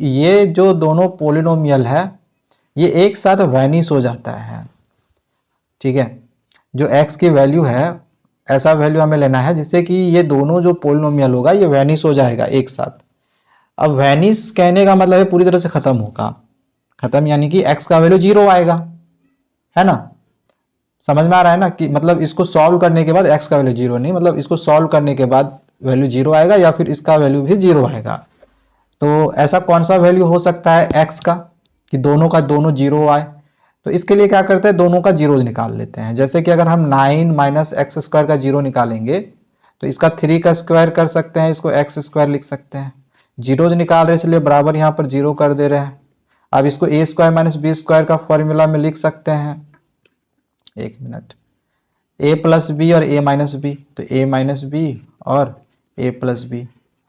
ये जो दोनों पोलिनोमियल है ये एक साथ वैनिश हो जाता है। ठीक है, जो x की वैल्यू है, ऐसा वैल्यू हमें लेना है जिससे कि ये दोनों जो पोलिनोमियल होगा ये वैनिश हो जाएगा एक साथ। अब वैनिश कहने का मतलब है पूरी तरह से खत्म होगा, खत्म यानी कि x का वैल्यू 0 आएगा, है ना। समझ में आ रहा है ना, कि मतलब इसको सॉल्व करने के बाद x का वैल्यू 0 नहीं, मतलब इसको सॉल्व करने के बाद वैल्यू 0 आएगा या फिर इसका वैल्यू भी 0 आएगा। तो ऐसा कौन सा वैल्यू हो सकता है x का कि दोनों का दोनों 0 आए। तो इसके लिए क्या करते हैं, दोनों का जीरोज निकाल लेते हैं। जैसे कि अगर हम 9 - x² का 0 निकालेंगे तो इसका 3 का स्क्वायर कर सकते हैं, इसको x² लिख सकते हैं। जीरोज निकाल रहे इसलिए बराबर यहाँ पर 0 कर दे रहे हैं। अब इसको a² - b² का फॉर्मूला में लिख सकते हैं, एक मिनट, a + b और a - b, तो a - b और a + b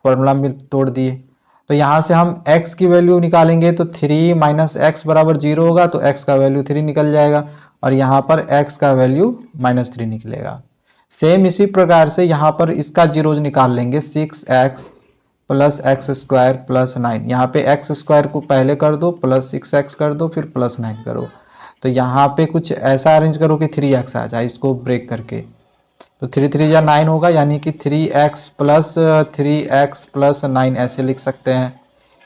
फॉर्मूला में तोड़ दिए। तो यहाँ से हम x की वैल्यू निकालेंगे तो 3 - x बराबर 0 होगा, तो x का वैल्यू 3 निकल जाएगा, और यहाँ पर x का वैल्यू -3 निकलेगा। सेम इसी प्रकार से यहाँ पर इसका जीरोज निकाल लेंगे, 6x + x² + 9। यहाँ पे x² को पहले कर दो, प्लस 6x कर दो, फिर +9 करो, तो यहाँ पे कुछ ऐसा अरेंज करो कि 3x आ जाए इसको ब्रेक करके। तो 3 3 या 9 होगा, यानी कि 3x प्लस 9 ऐसे लिख सकते हैं।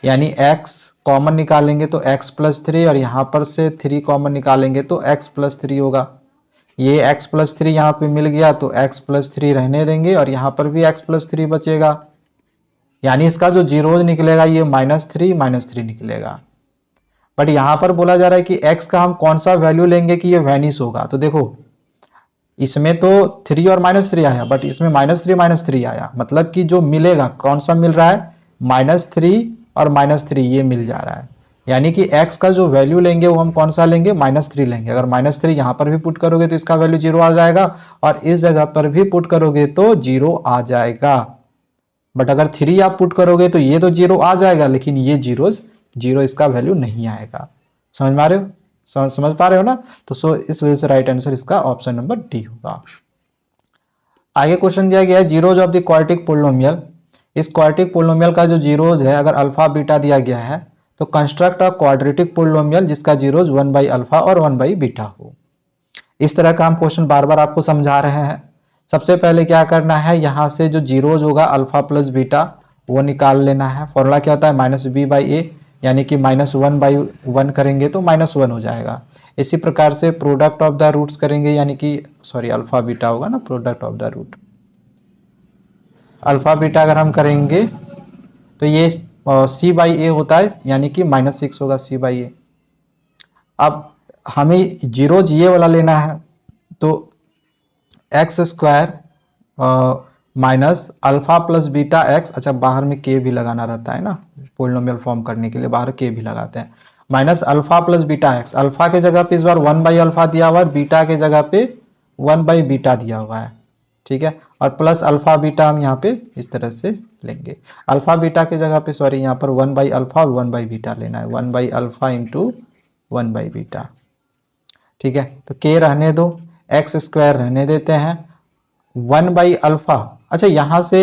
यानी x कॉमन निकालेंगे तो x प्लस 3 और यहाँ पर से 3 कॉमन निकालेंगे तो x प्लस 3 होगा। ये x प्लस 3 यहाँ पे मिल गया तो x प्लस 3 रहने देंगे और यहाँ पर भी x प्लस 3 बचेगा। यानी इसका जो जीरोज निकलेगा ये -3 निकलेगा। बट यहाँ पर बोला जा रहा है कि x का हम कौन सा वैल्यू लेंगे कि ये वैनिश होगा। तो देखो इसमें तो 3 और -3 आया, बट इसमें -3 आया, मतलब कि जो मिलेगा कौन सा मिल रहा है, -3 और -3 ये मिल जा रहा है। यानी कि x का जो वैल्यू लेंगे वो हम कौन सा लेंगे, -3 लेंगे। अगर -3 यहाँ पर भी पुट करोगे तो इसका वैल्यू 0 आ जाएगा और इस जगह पर भी पुट करोगे तो 0 आ जाएगा। बट अगर 3 आप पुट करोगे तो ये तो 0 आ जाएगा, लेकिन ये जीरो इसका वैल्यू नहीं आएगा। समझ में आ रहे हो, समझ पा रहे हो ना। तो इस वजह से राइट आंसर इसका ऑप्शन नंबर डी होगा। आगे क्वेश्चन दिया गया है zeros of the quadratic polynomial. इस क्वाड्रेटिक पोलिनोमियल का जो जीरोज है अगर अल्फा बीटा दिया गया है तो कंस्ट्रक्ट अ क्वाड्रेटिक पोलिनोमियल जिसका जीरोज 1/अल्फा और 1/बीटा हो। इस तरह का हम क्वेश्चन बार बार आपको समझा रहे हैं। सबसे पहले क्या करना है, यहाँ से जो जीरोज होगा अल्फा प्लस बीटा वो निकाल लेना है। फॉर्मूला क्या होता है, -b/a, यानी कि -1/1 करेंगे तो -1 हो जाएगा। इसी प्रकार से प्रोडक्ट ऑफ द रूट्स करेंगे, यानी कि सॉरी अल्फा बीटा होगा ना, product of the root alpha beta अगर हम करेंगे तो ये c/a होता है, यानी कि -6 होगा c/a। अब हमें जीरोज ये वाला लेना है तो x² minus alpha plus beta x, अच्छा बाहर में k भी लगाना रहता है ना, पोलिनोमियल फॉर्म करने के लिए बाहर k भी लगाते हैं, minus alpha plus beta x। Alpha के जगह पे इस बार 1/अल्फा दिया हुआ है, बीटा के जगह पे 1/बीटा दिया हुआ है, ठीक है। और प्लस अल्फा बीटा हम यहाँ पे इस तरह से लेंगे। अल्फा बीटा के जगह पे सॉरी यहाँ पर 1/अल्फा और 1/बीटा लेना है, 1/अल्फा इंटू 1/बीटा, ठीक है। तो k रहने दो, x² रहने देते हैं, 1/अल्फा। अच्छा यहाँ से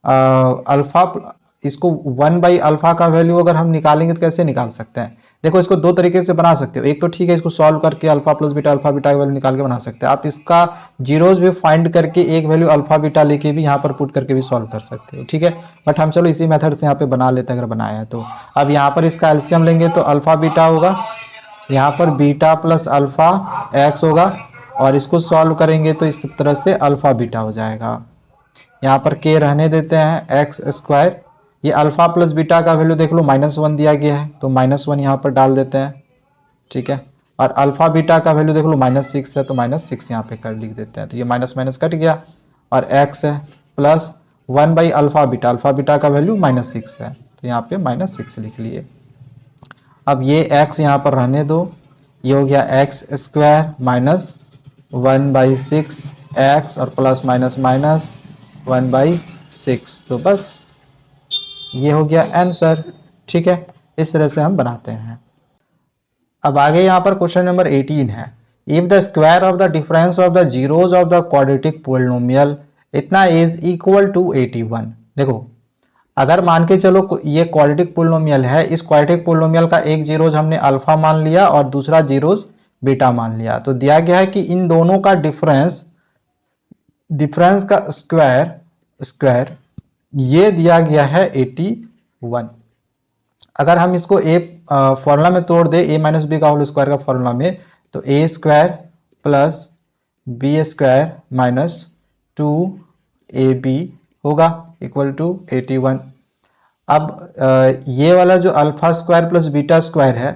अल्फा इसको 1/अल्फा का वैल्यू अगर हम निकालेंगे तो कैसे निकाल सकते हैं, देखो इसको दो तरीके से बना सकते हो। एक तो ठीक है इसको सॉल्व करके अल्फा बीटा का वैल्यू निकाल के बना सकते हैं। आप इसका जीरोज भी फाइंड करके एक वैल्यू अल्फा बीटा लेके भी यहाँ पर पुट करके भी सॉल्व कर सकते हो, ठीक है। बट हम चलो इसी मेथड से यहाँ पे बना लेते हैं अगर बनाया है तो। अब यहाँ पर इसका एलसीएम लेंगे तो अल्फा बीटा होगा, यहाँ पर बीटा प्लस अल्फा एक्स होगा और इसको सॉल्व करेंगे तो इस तरह से अल्फा बीटा हो जाएगा। यहाँ पर k रहने देते हैं, x², ये अल्फा प्लस बीटा का वैल्यू देख लो -1 दिया गया है तो -1 यहाँ पर डाल देते हैं, ठीक है। और अल्फा बीटा का वैल्यू देख लो -6 है तो -6 यहाँ पे कर लिख देते हैं, तो ये माइनस माइनस कट गया और x है प्लस 1/अल्फा बीटा का वैल्यू -6 है तो यहाँ पे -6 लिख लिए। अब ये x यहाँ पर रहने दो, ये हो गया x² माइनस 1/6 x और प्लस माइनस माइनस 1/6, तो बस ये हो गया आंसर, ठीक है। इस तरह से हम बनाते हैं। अब आगे यहाँ पर क्वेश्चन नंबर 18 है, if the square of the difference of the zeros of the quadratic polynomial इतना इज इक्वल टू 81। देखो अगर मान के चलो ये क्वाड्रेटिक पोलिनोमियल है, इस क्वाड्रेटिक पोलिनोमियल का एक जीरोज हमने अल्फा मान लिया और दूसरा जीरोज बीटा मान लिया, तो दिया गया है कि इन दोनों का डिफरेंस का स्क्वायर ये दिया गया है 81। अगर हम इसको ए फॉर्मूला में तोड़ दे, a माइनस बी का होल स्क्वायर का फॉर्मूला में, तो a² plus b² minus 2ab होगा इक्वल टू 81। अब ये वाला जो alpha square plus beta square है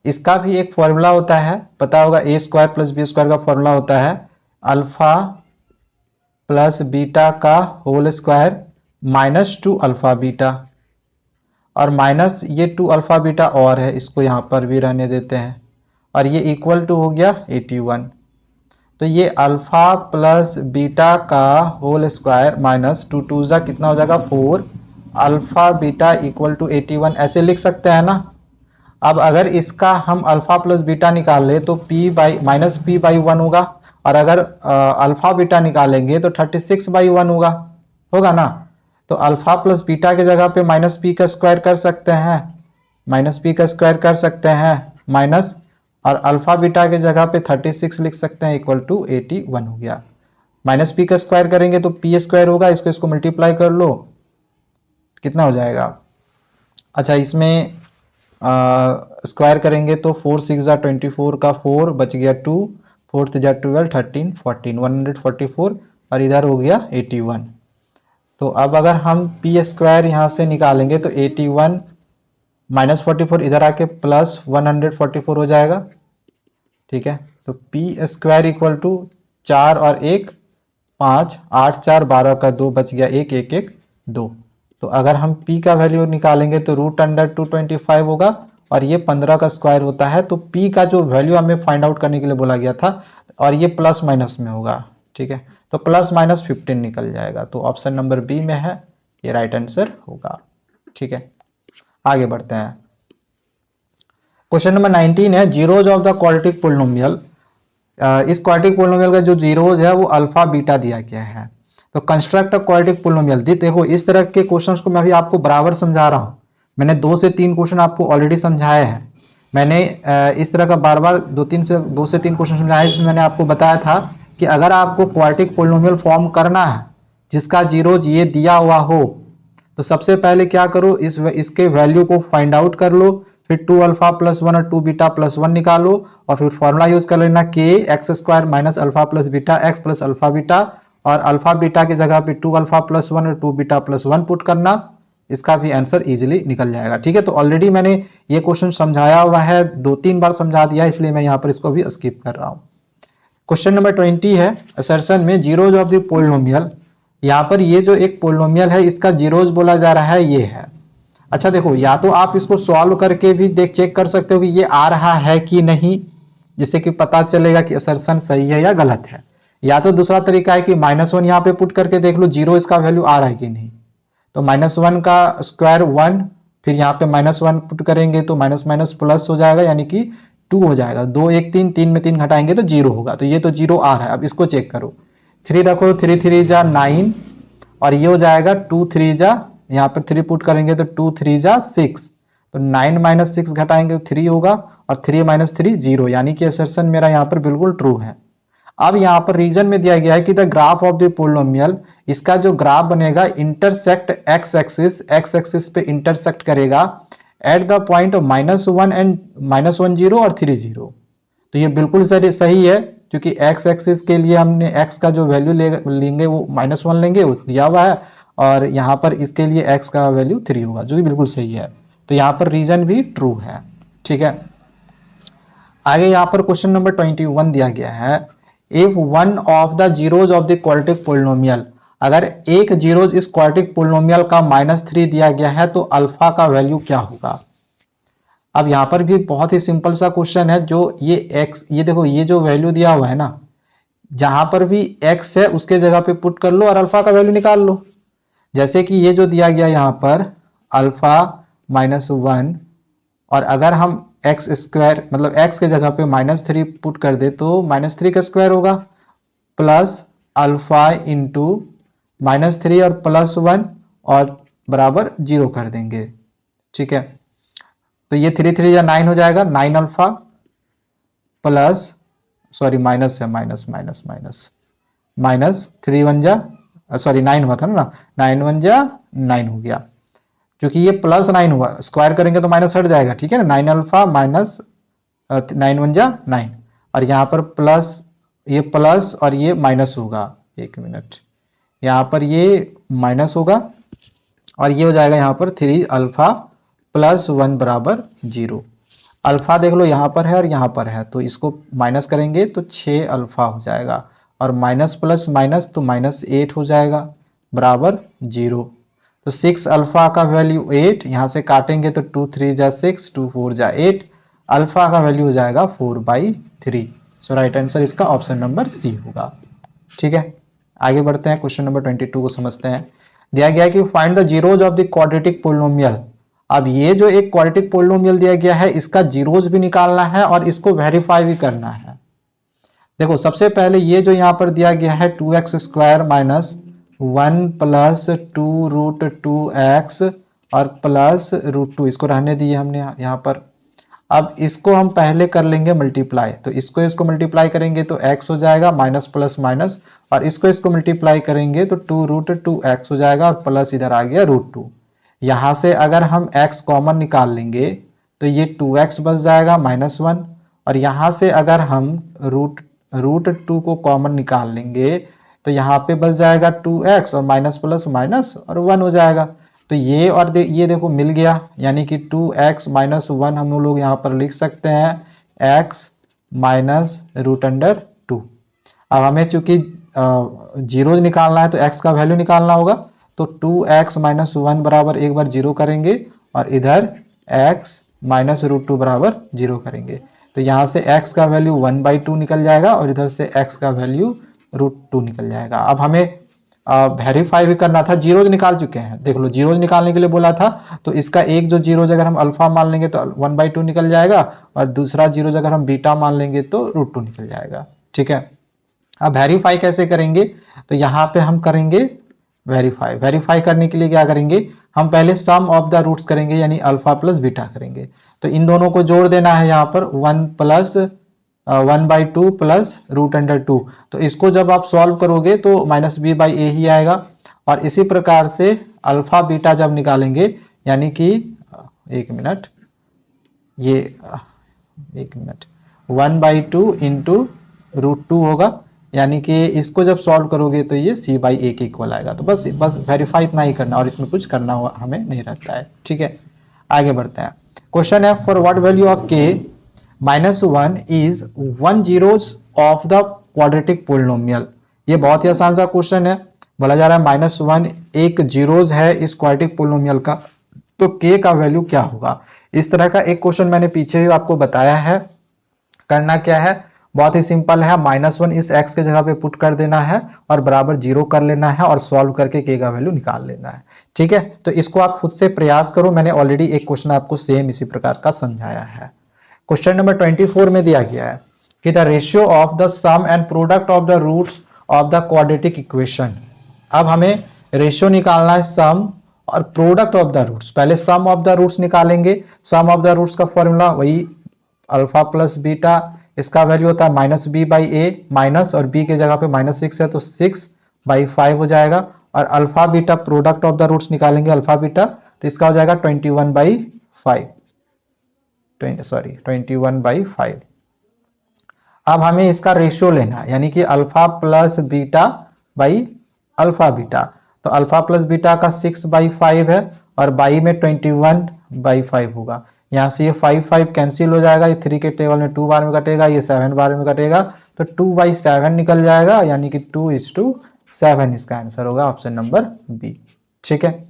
इसका भी एक फॉर्मूला होता है, पता होगा, a² प्लस b² का फॉर्मूला होता है अल्फा प्लस बीटा का whole square minus 2 alpha beta, और माइनस ये 2 अल्फा बीटा और है, इसको यहाँ पर भी रहने देते हैं, और ये इक्वल टू हो गया 81। तो ये अल्फा प्लस बीटा का होल स्क्वायर माइनस 2 2 जा कितना हो जाएगा 4 अल्फा बीटा इक्वल टू 81, ऐसे लिख सकते हैं ना। अब अगर इसका हम अल्फा प्लस बीटा निकाल ले तो p/1 होगा, और अगर अल्फा बीटा निकालेंगे तो 36/1 होगा ना। तो अल्फा प्लस बीटा के जगह पे -p का स्क्वायर कर सकते हैं, -p का स्क्वायर कर सकते हैं, माइनस और अल्फा बीटा के जगह पे 36 लिख सकते हैं इक्वल टू 81 हो गया। माइनस पी का स्क्वायर करेंगे तो पी स्क्वायर होगा, इसको मल्टीप्लाई कर लो, कितना हो जाएगा। अच्छा इसमें स्क्वायर करेंगे तो 4 6 जा 24 का 4 बच गया 2, 4 जा 12 13 14 144 और इधर हो गया 81। तो अब अगर हम पी स्क्वायर यहाँ से निकालेंगे तो 81 माइनस 44 इधर आके प्लस 144 हो जाएगा। ठीक है, तो पी स्क्वायर इक्वल टू 4 और 1 5 8 4 12 का 2 बच गया 1 1 1 2। तो अगर हम p का वैल्यू निकालेंगे तो √225 होगा और ये 15 का स्क्वायर होता है। तो p का जो वैल्यू हमें फाइंड आउट करने के लिए बोला गया था और ये प्लस माइनस में होगा। ठीक है, तो प्लस माइनस 15 निकल जाएगा। तो ऑप्शन नंबर बी में है, ये राइट आंसर होगा। ठीक है, आगे बढ़ते हैं। क्वेश्चन नंबर 19 है zeros of the quadratic polynomial. इस क्वाड्रेटिक पोलिनोमियल का जो जीरोज है वो अल्फा बीटा दिया गया है। तो कंस्ट्रक्ट अ क्वाड्रेटिक पोलिनोमियल। देखो इस तरह के क्वेश्चंस को मैं अभी आपको बराबर समझा रहा हूं। मैंने 2 से 3 क्वेश्चन आपको ऑलरेडी समझाए हैं। मैंने इस तरह का बार बार 2 से 3 क्वेश्चन समझाए, जिसमें मैंने आपको बताया था कि अगर आपको क्वाड्रेटिक पोलिनोमियल फॉर्म करना है जिसका जीरोज ये दिया हुआ हो, तो सबसे पहले क्या करो, इसके वैल्यू को फाइंड आउट कर लो, फिर 2 अल्फा प्लस 1 और 2 बीटा प्लस 1 निकालो और फिर फॉर्मूला यूज कर लेना के x square minus alpha plus beta x plus alpha beta, और अल्फा बीटा की जगह पे 2 अल्फा प्लस 1 और 2 बीटा प्लस 1 पुट करना। इसका भी आंसर इजीली निकल जाएगा। ठीक है, तो ऑलरेडी मैंने ये क्वेश्चन समझाया हुआ है, 2-3 बार समझा दिया है, इसलिए मैं यहाँ पर इसको भी स्किप कर रहा हूँ। क्वेश्चन नंबर 20 है असर्शन में जीरोज ऑफ द पोलिनोमियल। यहाँ पर ये जो एक पोलिनोमियल है इसका जीरोज बोला जा रहा है, ये है। अच्छा देखो, या तो आप इसको सॉल्व करके भी चेक कर सकते हो कि ये आ रहा है कि नहीं, जिससे कि पता चलेगा कि असर्शन सही है या गलत है। या तो दूसरा तरीका है कि -1 यहाँ पे पुट करके देख लो जीरो इसका वैल्यू आ रहा है कि नहीं। तो -1 का स्क्वायर 1, फिर यहाँ पे -1 पुट करेंगे तो माइनस माइनस प्लस हो जाएगा, यानी कि 2 हो जाएगा। 2 1 3 3 में 3 घटाएंगे तो 0 होगा। तो ये तो 0 आ रहा है। अब इसको चेक करो, 3 रखो, 3 3 जा 9 और ये हो जाएगा 2 3 जा, यहाँ पर 3 पुट करेंगे तो 2 3 जा 6। तो 9 माइनस 6 घटाएंगे तो 3 होगा और 3 माइनस 3 0, यानी कि असर्शन मेरा यहाँ पर बिल्कुल ट्रू है। अब यहाँ पर रीजन में दिया गया है कि the graph of the polynomial, इसका जो ग्राफ बनेगा इंटरसेक्ट एक्स एक्सिस पे इंटरसेक्ट करेगा at the point of -1 and -1 0 और 3 0। तो ये बिल्कुल सही है, क्योंकि एक्स एक्सिस के लिए हमने एक्स का जो वैल्यू लेंगे वो -1 लेंगे, वो दिया हुआ है, और यहाँ पर इसके लिए एक्स का वैल्यू 3 होगा, जो कि बिल्कुल सही है। तो यहाँ पर रीजन भी ट्रू है। ठीक है, आगे यहाँ पर क्वेश्चन नंबर 21 दिया गया है, if one of the zeros of the quadratic polynomial, अगर एक जीरोज इस क्वाड्रेटिक पोलिनोमियल का -3 दिया गया है तो अल्फा का वैल्यू क्या होगा। अब यहाँ पर भी बहुत ही सिंपल सा क्वेश्चन है। जो ये x, ये देखो ये जो वैल्यू दिया हुआ है ना, जहां पर भी x है उसके जगह पे पुट कर लो और अल्फा का वैल्यू निकाल लो। जैसे कि ये जो दिया गया यहाँ पर अल्फा -1, और अगर हम एक्स स्क्वायर मतलब x के जगह पे -3 पुट कर दे तो -3 का स्क्वायर होगा प्लस अल्फा इंटू -3 और +1 और बराबर 0 कर देंगे। ठीक है, तो ये 3 3 या 9 हो जाएगा, 9 अल्फा प्लस, सॉरी माइनस है, माइनस 3 1 जा, सॉरी 9 हुआ था ना, 9 1 जा 9 हो गया। क्योंकि ये +9 हुआ, स्क्वायर करेंगे तो माइनस हट जाएगा। ठीक है ना, 9 अल्फा माइनस 9 1 जा 9, और यहाँ पर प्लस, ये प्लस और ये माइनस होगा। एक मिनट, यहाँ पर ये माइनस होगा और ये हो जाएगा यहाँ पर 3 अल्फा प्लस 1 बराबर 0। अल्फा देख लो यहाँ पर है और यहाँ पर है, तो इसको माइनस करेंगे तो 6 अल्फा हो जाएगा, और माइनस प्लस माइनस तो -8 हो जाएगा बराबर 0। तो 6 अल्फा का वैल्यू 8, यहाँ से काटेंगे तो 2 3 जा 6, 2 4 जा 8, अल्फा का वैल्यू हो जाएगा 4/3। सो राइट आंसर इसका ऑप्शन नंबर सी होगा। ठीक है, आगे बढ़ते हैं, क्वेश्चन नंबर 22 को समझते हैं। दिया गया है कि find the zeros of the quadratic polynomial. अब ये जो एक क्वाड्रेटिक पोलिनोमियल दिया गया है इसका जीरोज भी निकालना है और इसको वेरीफाई भी करना है। देखो सबसे पहले ये जो यहाँ पर दिया गया है 2x square minus 1 plus 2√2x और प्लस √2, इसको रहने दिए हमने यहाँ पर। अब इसको हम पहले कर लेंगे मल्टीप्लाई, तो इसको मल्टीप्लाई करेंगे तो x हो जाएगा माइनस प्लस माइनस, और इसको मल्टीप्लाई करेंगे तो 2√2x हो जाएगा और प्लस इधर आ गया √2। यहाँ से अगर हम x कॉमन निकाल लेंगे तो ये 2x बच जाएगा -1, और यहाँ से अगर हम √2 को कॉमन निकाल लेंगे तो यहाँ पे बच जाएगा 2x और माइनस प्लस माइनस और 1 हो जाएगा। तो ये और ये देखो मिल गया, यानी कि 2x माइनस 1 हम लोग यहाँ पर लिख सकते हैं x माइनस √2। अब हमें चूंकि जीरो निकालना है तो x का वैल्यू निकालना होगा, तो 2x माइनस 1 बराबर एक बार जीरो करेंगे और इधर x माइनस √2 बराबर जीरो करेंगे, तो यहाँ से x का वैल्यू 1/2 निकल जाएगा और इधर से x का वैल्यू √2 निकल जाएगा। अब हमें वेरीफाई भी करना था, जीरोज निकाल चुके हैं, देख लो जीरोज निकालने के लिए बोला था, तो इसका एक जो जीरोज अगर हम अल्फा मान लेंगे तो 1/2 निकल जाएगा, और दूसरा जीरोज अगर हम बीटा मान लेंगे तो √2 निकल जाएगा। ठीक है, अब वेरीफाई कैसे करेंगे, तो यहाँ पे हम करेंगे वेरीफाई करने के लिए क्या करेंगे, हम पहले सम ऑफ द रूट्स करेंगे, यानी अल्फा प्लस बीटा करेंगे, तो इन दोनों को जोड़ देना है यहाँ पर 1 प्लस 1/2 प्लस √2, तो इसको जब आप सॉल्व करोगे तो -b/a ही आएगा, और इसी प्रकार से अल्फा बीटा जब निकालेंगे, यानी कि एक मिनट 1/2 इंटू √2 होगा, यानी कि इसको जब सॉल्व करोगे तो ये c/a के इक्वल आएगा। तो बस वेरीफाई इतना ही करना, और इसमें कुछ करना हुआ हमें नहीं रहता है। ठीक है, आगे बढ़ते हैं। क्वेश्चन है, for what value of k -1 is 1 zeros of the quadratic polynomial. ये बहुत ही आसान सा क्वेश्चन है, बोला जा रहा है -1 एक जीरोज है इस क्वाड्रेटिक पोलिनोमियल का, तो k का वैल्यू क्या होगा। इस तरह का एक क्वेश्चन मैंने पीछे भी आपको बताया है। करना क्या है, बहुत ही सिंपल है, -1 इस x के जगह पे पुट कर देना है और बराबर जीरो कर लेना है और सॉल्व करके k का वैल्यू निकाल लेना है। ठीक है, तो इसको आप खुद से प्रयास करो, मैंने ऑलरेडी एक क्वेश्चन आपको सेम इसी प्रकार का समझाया है। क्वेश्चन नंबर 24 में दिया गया है कि the ratio of the sum and product of the roots of the quadratic equation. अब हमें रेशियो निकालना है सम और प्रोडक्ट ऑफ द रूट्स। पहले सम ऑफ द रूट्स निकालेंगे, सम ऑफ द रूट्स का फॉर्मूला वही अल्फा प्लस बीटा, इसका वैल्यू होता है -b/a, माइनस और b के जगह पे -6 है तो 6/5 हो जाएगा, और alpha beta product of the roots निकालेंगे अल्फा बीटा, तो इसका हो जाएगा 21/5। अब हमें इसका रेशियो लेना है, यानी कि alpha plus beta by alpha beta, तो अल्फा प्लस बीटा का 6/5 है और बाई में 21/5 होगा। यहाँ से ये 5 कैंसिल हो जाएगा, ये 3 के टेबल में 2 बार में कटेगा, ये 7 बार में कटेगा, तो 2/7 निकल जाएगा, यानी कि 2:7 इसका आंसर होगा, ऑप्शन नंबर बी। ठीक है,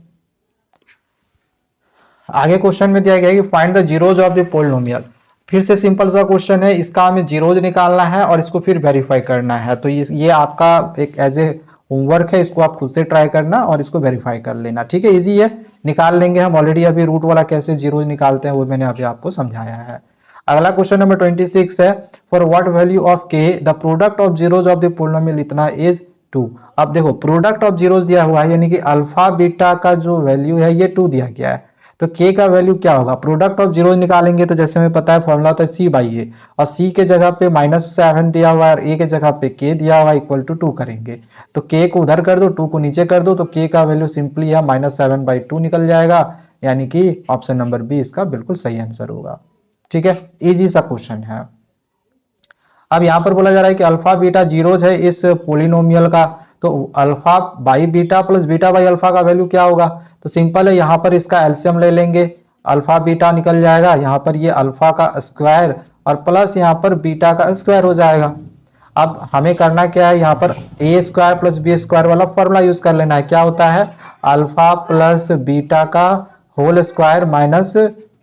आगे क्वेश्चन में दिया गया है कि find the zeros of the polynomial. फिर से सिंपल सा क्वेश्चन है, इसका हमें जीरोज निकालना है और इसको फिर वेरीफाई करना है, तो ये आपका एक एज ए होमवर्क है, इसको आप खुद से ट्राई करना और इसको वेरीफाई कर लेना। ठीक है, इजी है, निकाल लेंगे हम, ऑलरेडी अभी रूट वाला कैसे जीरोज निकालते हैं वो मैंने अभी आपको समझाया है। अगला क्वेश्चन नंबर 26 है, for what value of k the product of zeros of the polynomial इतना इज 2। अब देखो प्रोडक्ट ऑफ जीरोज दिया हुआ है, यानी कि अल्फा बीटा का जो वैल्यू है ये 2 दिया गया है, तो k का वैल्यू क्या होगा। प्रोडक्ट ऑफ जीरोज निकालेंगे तो जैसे हमें पता है फॉर्मूला होता है c/a, और c के जगह पे -7 दिया हुआ है और a के जगह पे k दिया हुआ है इक्वल टू 2 करेंगे, तो k को उधर कर दो, 2 को नीचे कर दो, तो k का वैल्यू सिंपली है -7/2 निकल जाएगा, यानी कि ऑप्शन नंबर बी इसका बिल्कुल सही आंसर होगा। ठीक है, इजी सा क्वेश्चन है। अब यहाँ पर बोला जा रहा है कि अल्फा बीटा जीरोज है इस पोलिनोमियल का, तो alpha by beta plus beta by alpha का वैल्यू क्या होगा, तो सिंपल है, यहाँ पर इसका एलसीएम ले लेंगे, अल्फा बीटा निकल जाएगा, यहाँ पर ये अल्फा का स्क्वायर और प्लस यहाँ पर बीटा का स्क्वायर हो जाएगा। अब हमें करना क्या है, यहाँ पर a² प्लस b² वाला फॉर्मूला यूज कर लेना है, क्या होता है अल्फा प्लस बीटा का whole square minus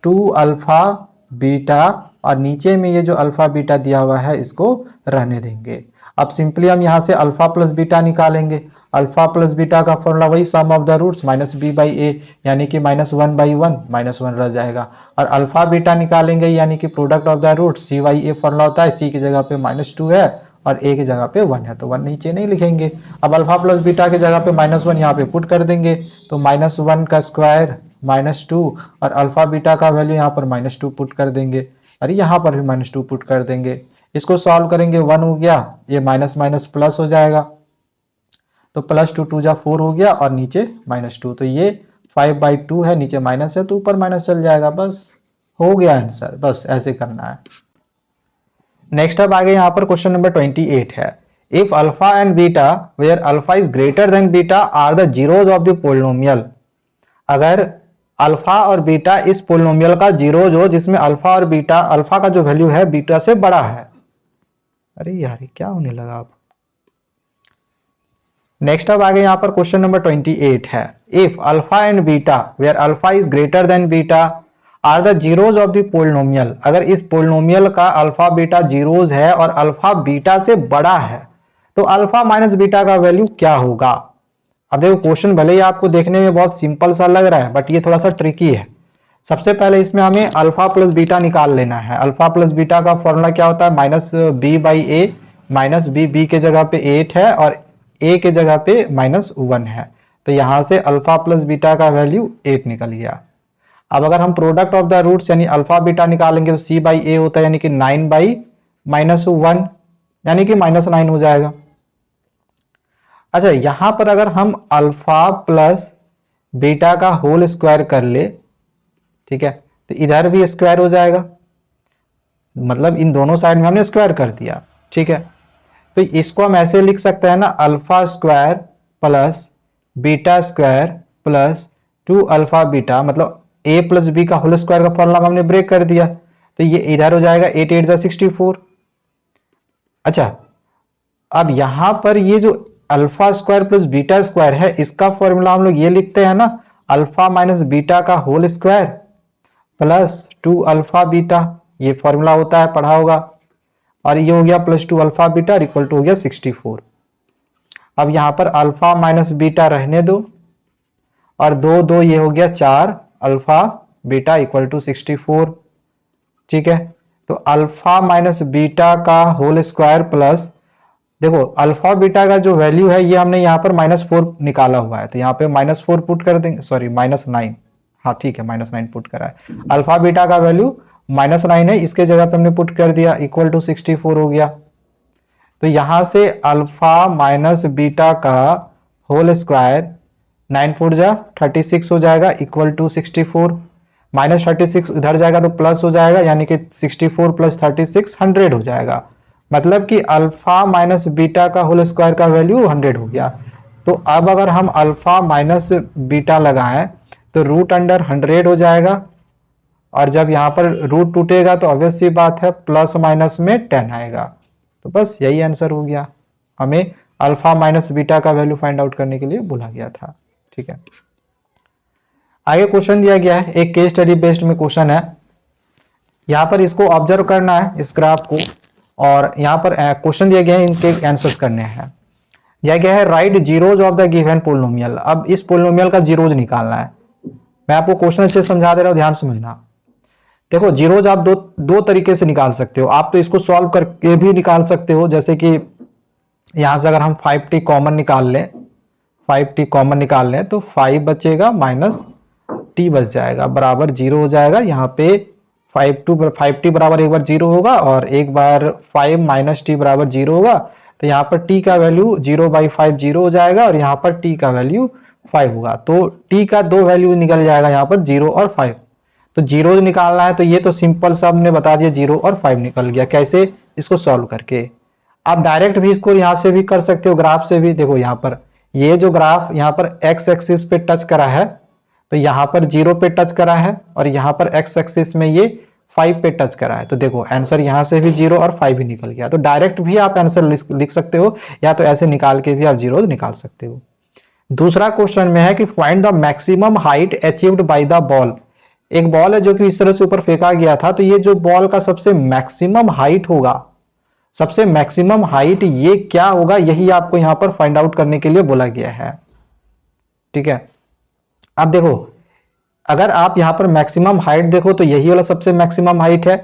2 alpha beta, और नीचे में ये जो अल्फा बीटा दिया हुआ है इसको रहने देंगे। अब सिंपली हम यहाँ से अल्फा प्लस बीटा निकालेंगे, अल्फा प्लस बीटा का फॉर्मूला वही सम ऑफ द रूट्स -b/a, यानी कि -1/1 -1 रह जाएगा, और अल्फा बीटा निकालेंगे यानी कि product of the roots c/a formula होता है, c की जगह पे -2 है और a की जगह पे 1 है, तो 1 नीचे नहीं लिखेंगे। अब अल्फा प्लस बीटा की जगह पे -1 यहाँ पे पुट कर देंगे, तो -1 का स्क्वायर -2 और अल्फा बीटा का वैल्यू यहाँ पर -2 पुट कर देंगे, अरे यहाँ पर भी -2 पुट कर देंगे, इसको सॉल्व करेंगे 1 हो गया, ये माइनस माइनस प्लस हो जाएगा, तो प्लस 2 2 जा 4 हो गया और नीचे -2, तो ये 5/2 है, नीचे माइनस है तो ऊपर माइनस चल जाएगा, बस हो गया आंसर। बस ऐसे करना है। नेक्स्ट अब आगे यहाँ पर क्वेश्चन नंबर 28 है, if alpha and beta where alpha is greater than beta are the zeros of the polynomial. अगर अल्फा और बीटा इस पोलिनोमियल का जीरोज हो जिसमें अल्फा और बीटा, अल्फा का जो वैल्यू है बीटा से बड़ा है। अरे यार क्या होने लगा अब। नेक्स्ट अब आगे यहाँ पर क्वेश्चन नंबर 28 है, if alpha and beta where alpha is greater than beta are the zeros of the polynomial. अगर इस पोलिनोमियल का अल्फा बीटा जीरोज है और अल्फा बीटा से बड़ा है तो अल्फा माइनस बीटा का वैल्यू क्या होगा। अब देखो क्वेश्चन भले ही आपको देखने में बहुत सिंपल सा लग रहा है बट ये थोड़ा सा ट्रिकी है। सबसे पहले इसमें हमें अल्फा प्लस बीटा निकाल लेना है। अल्फा प्लस बीटा का फॉर्मूला क्या होता है, -b/a, -b, b के जगह पे 8 है और a के जगह पे -1 है, तो यहां से अल्फा प्लस बीटा का वैल्यू 8 निकल गया। अब अगर हम प्रोडक्ट ऑफ द रूट्स यानी अल्फा बीटा निकालेंगे तो c/a होता है यानी कि 9/-1 यानी कि -9 हो जाएगा। अच्छा यहां पर अगर हम अल्फा प्लस बीटा का होल स्क्वायर कर ले, ठीक है, तो इधर भी स्क्वायर हो जाएगा, मतलब इन दोनों साइड में हमने स्क्वायर कर दिया, ठीक है। तो इसको हम ऐसे लिख सकते हैं ना, alpha square plus beta square plus 2 alpha beta, मतलब a प्लस बी का होल स्क्वायर का फॉर्मूला हमने ब्रेक कर दिया, तो ये इधर हो जाएगा 8 8 64। अच्छा अब यहां पर ये जो alpha square plus beta square है इसका फॉर्मूला हम लोग ये लिखते हैं ना, अल्फा माइनस बीटा का whole square plus 2 alpha beta, ये फॉर्मूला होता है, पढ़ा होगा, और ये हो गया plus 2 alpha beta equal to हो गया 64। अब यहां पर अल्फा माइनस बीटा रहने दो और 2 2 ये हो गया 4 अल्फा बीटा इक्वल टू 64, ठीक है। तो अल्फा माइनस बीटा का होल स्क्वायर प्लस, देखो अल्फा बीटा का जो वैल्यू है ये हमने यहाँ पर -4 निकाला हुआ है, तो यहाँ पे -4 पुट कर देंगे, सॉरी -9, हाँ ठीक है -9 पुट करा है। अल्फा बीटा का वैल्यू -9 है, इसके जगह पे हमने पुट कर दिया इक्वल टू 64 हो गया। तो यहां से अल्फा माइनस बीटा का होल स्क्वायर 9 4 जा 36 हो जाएगा इक्वल टू 64, -36 इधर जाएगा तो प्लस हो जाएगा यानी कि 64 प्लस 36 100 हो जाएगा, मतलब कि अल्फा माइनस बीटा का होल स्क्वायर का वैल्यू 100 हो गया। तो अब अगर हम अल्फा माइनस बीटा लगाएं तो रूट अंडर 100 हो जाएगा, और जब यहाँ पर रूट टूटेगा तो ऑब्वियस सी बात है प्लस माइनस में 10 आएगा। तो बस यही आंसर हो गया, हमें अल्फा माइनस बीटा का वैल्यू फाइंड आउट करने के लिए बोला गया था, ठीक है। आगे क्वेश्चन दिया गया है, एक केस स्टडी बेस्ड में क्वेश्चन है, यहाँ पर इसको ऑब्जर्व करना है इस ग्राफ को, और यहाँ पर क्वेश्चन दिया गया है, इनके आंसर्स करने हैं। दिया गया है right zeros of the given polynomial. अब इस पोलिनोमियल का जीरोज निकालना है। मैं आपको क्वेश्चन अच्छे समझा दे रहा हूँ, ध्यान समझना। देखो जीरोज आप दो तरीके से निकाल सकते हो। आप तो इसको सॉल्व करके भी निकाल सकते हो, जैसे कि यहां से अगर हम 5t कॉमन निकाल लें, 5t कॉमन निकाल लें तो 5 बचेगा माइनस t बच जाएगा बराबर 0 हो जाएगा। यहाँ पे 5t बराबर एक बार 0 होगा और एक बार 5 माइनस t बराबर 0 होगा, तो यहाँ पर t का वैल्यू 0/5 0 हो जाएगा और यहाँ पर t का वैल्यू 5 होगा। तो t का दो वैल्यू निकल जाएगा यहाँ पर 0 और 5। तो जीरो निकालना है तो ये तो सिंपल सा हमने बता दिया, 0 और 5 निकल गया। कैसे, इसको सॉल्व करके। आप डायरेक्ट भी इसको यहां से भी कर सकते हो, ग्राफ से भी। देखो यहाँ पर ये जो ग्राफ यहाँ पर x एक्सिस पे टच करा है, तो यहाँ पर 0 पे टच करा है और यहाँ पर x एक्सिस में ये 5 पे टच करा है। तो देखो आंसर यहाँ से भी 0 और 5 भी निकल गया। तो डायरेक्ट भी आप आंसर लिख सकते हो, या तो ऐसे निकाल के भी आप जीरो निकाल सकते हो। दूसरा क्वेश्चन में है कि find the maximum height achieved by the ball. एक बॉल है जो कि इस तरह से ऊपर फेंका गया था, तो ये जो बॉल का सबसे मैक्सिमम हाइट होगा, सबसे मैक्सिमम हाइट ये क्या होगा, यही आपको यहां पर फाइंड आउट करने के लिए बोला गया है, ठीक है। अब देखो अगर आप यहां पर मैक्सिमम हाइट देखो तो यही वाला सबसे मैक्सिमम हाइट है,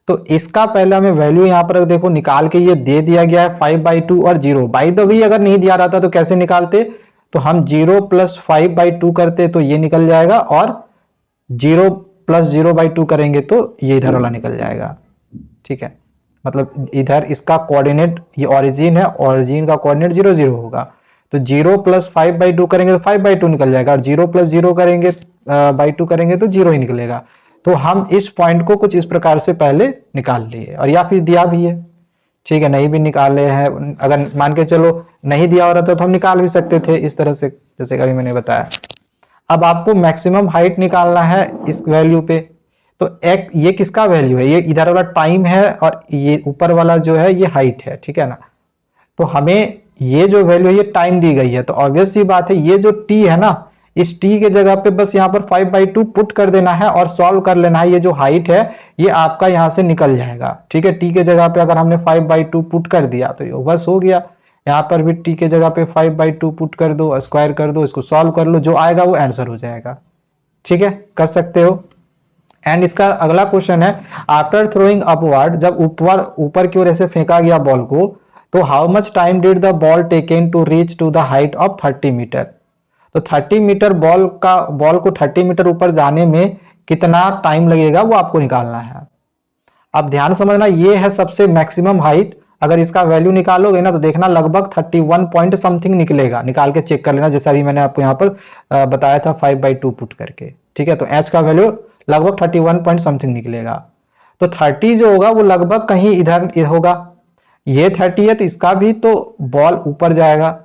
तो इसका पहले हमें वैल्यू यहां पर देखो निकाल के ये दे दिया गया है 5/2 और 0। बाई द वे अगर नहीं दिया रहता तो कैसे निकालते, तो हम 0 + 5/2 करते तो ये निकल जाएगा, और 0 + 0/2 करेंगे तो ये इधर वाला निकल जाएगा। ठीक है, मतलब इधर इसका कोऑर्डिनेट, ये ओरिजिन है, ओरिजिन का कोऑर्डिनेट 0 0 होगा, तो 0 प्लस 5/2 करेंगे तो 5/2 निकल जाएगा, और 0 प्लस 0 करेंगे बाई 2 करेंगे तो 0 ही निकलेगा। तो हम इस पॉइंट को कुछ इस प्रकार से पहले निकाल लिए, और या फिर दिया भी है, ठीक है, नहीं भी निकाले हैं, अगर मान के चलो नहीं दिया हो रहा था तो हम निकाल भी सकते थे इस तरह से, जैसे कि अभी मैंने बताया। अब आपको मैक्सिमम हाइट निकालना है इस वैल्यू पे, तो एक ये किसका वैल्यू है, ये इधर वाला टाइम है और ये ऊपर वाला जो है ये हाइट है, ठीक है ना। तो हमें ये जो वैल्यू है ये टाइम दी गई है, तो ऑब्वियस सी बात है ये जो t है ना, इस t के जगह पे बस यहाँ पर 5/2 पुट कर देना है और सॉल्व कर लेना है। ये जो हाइट है ये आपका यहाँ से निकल जाएगा, ठीक है। t के जगह पे अगर हमने 5/2 पुट कर दिया तो ये बस हो गया। यहाँ पर भी t के जगह पे 5/2 पुट कर दो, स्क्वायर कर दो, इसको सॉल्व कर लो, जो आएगा वो आंसर हो जाएगा, ठीक है, कर सकते हो। एंड इसका अगला क्वेश्चन है, आफ्टर थ्रोइंग अपवर्ड, जब ऊपर की ओर ऐसे फेंका गया बॉल को, तो how much time did the ball taken to reach to the height of 30 metre. तो 30 मीटर बॉल को 30 मीटर ऊपर जाने में कितना टाइम लगेगा वो आपको निकालना है। अब ध्यान समझना, ये है सबसे मैक्सिमम हाइट, अगर इसका वैल्यू निकालोगे ना तो देखना लगभग 31 पॉइंट समथिंग निकलेगा, निकाल के चेक कर लेना, जैसा अभी मैंने आपको यहाँ पर बताया था 5/2 पुट करके, ठीक है। तो एच का वैल्यू लगभग 31 पॉइंट समथिंग निकलेगा। तो 30 जो होगा वो लगभग कहीं इधर होगा, ये 30 है तो इसका भी तो बॉल ऊपर जाएगा,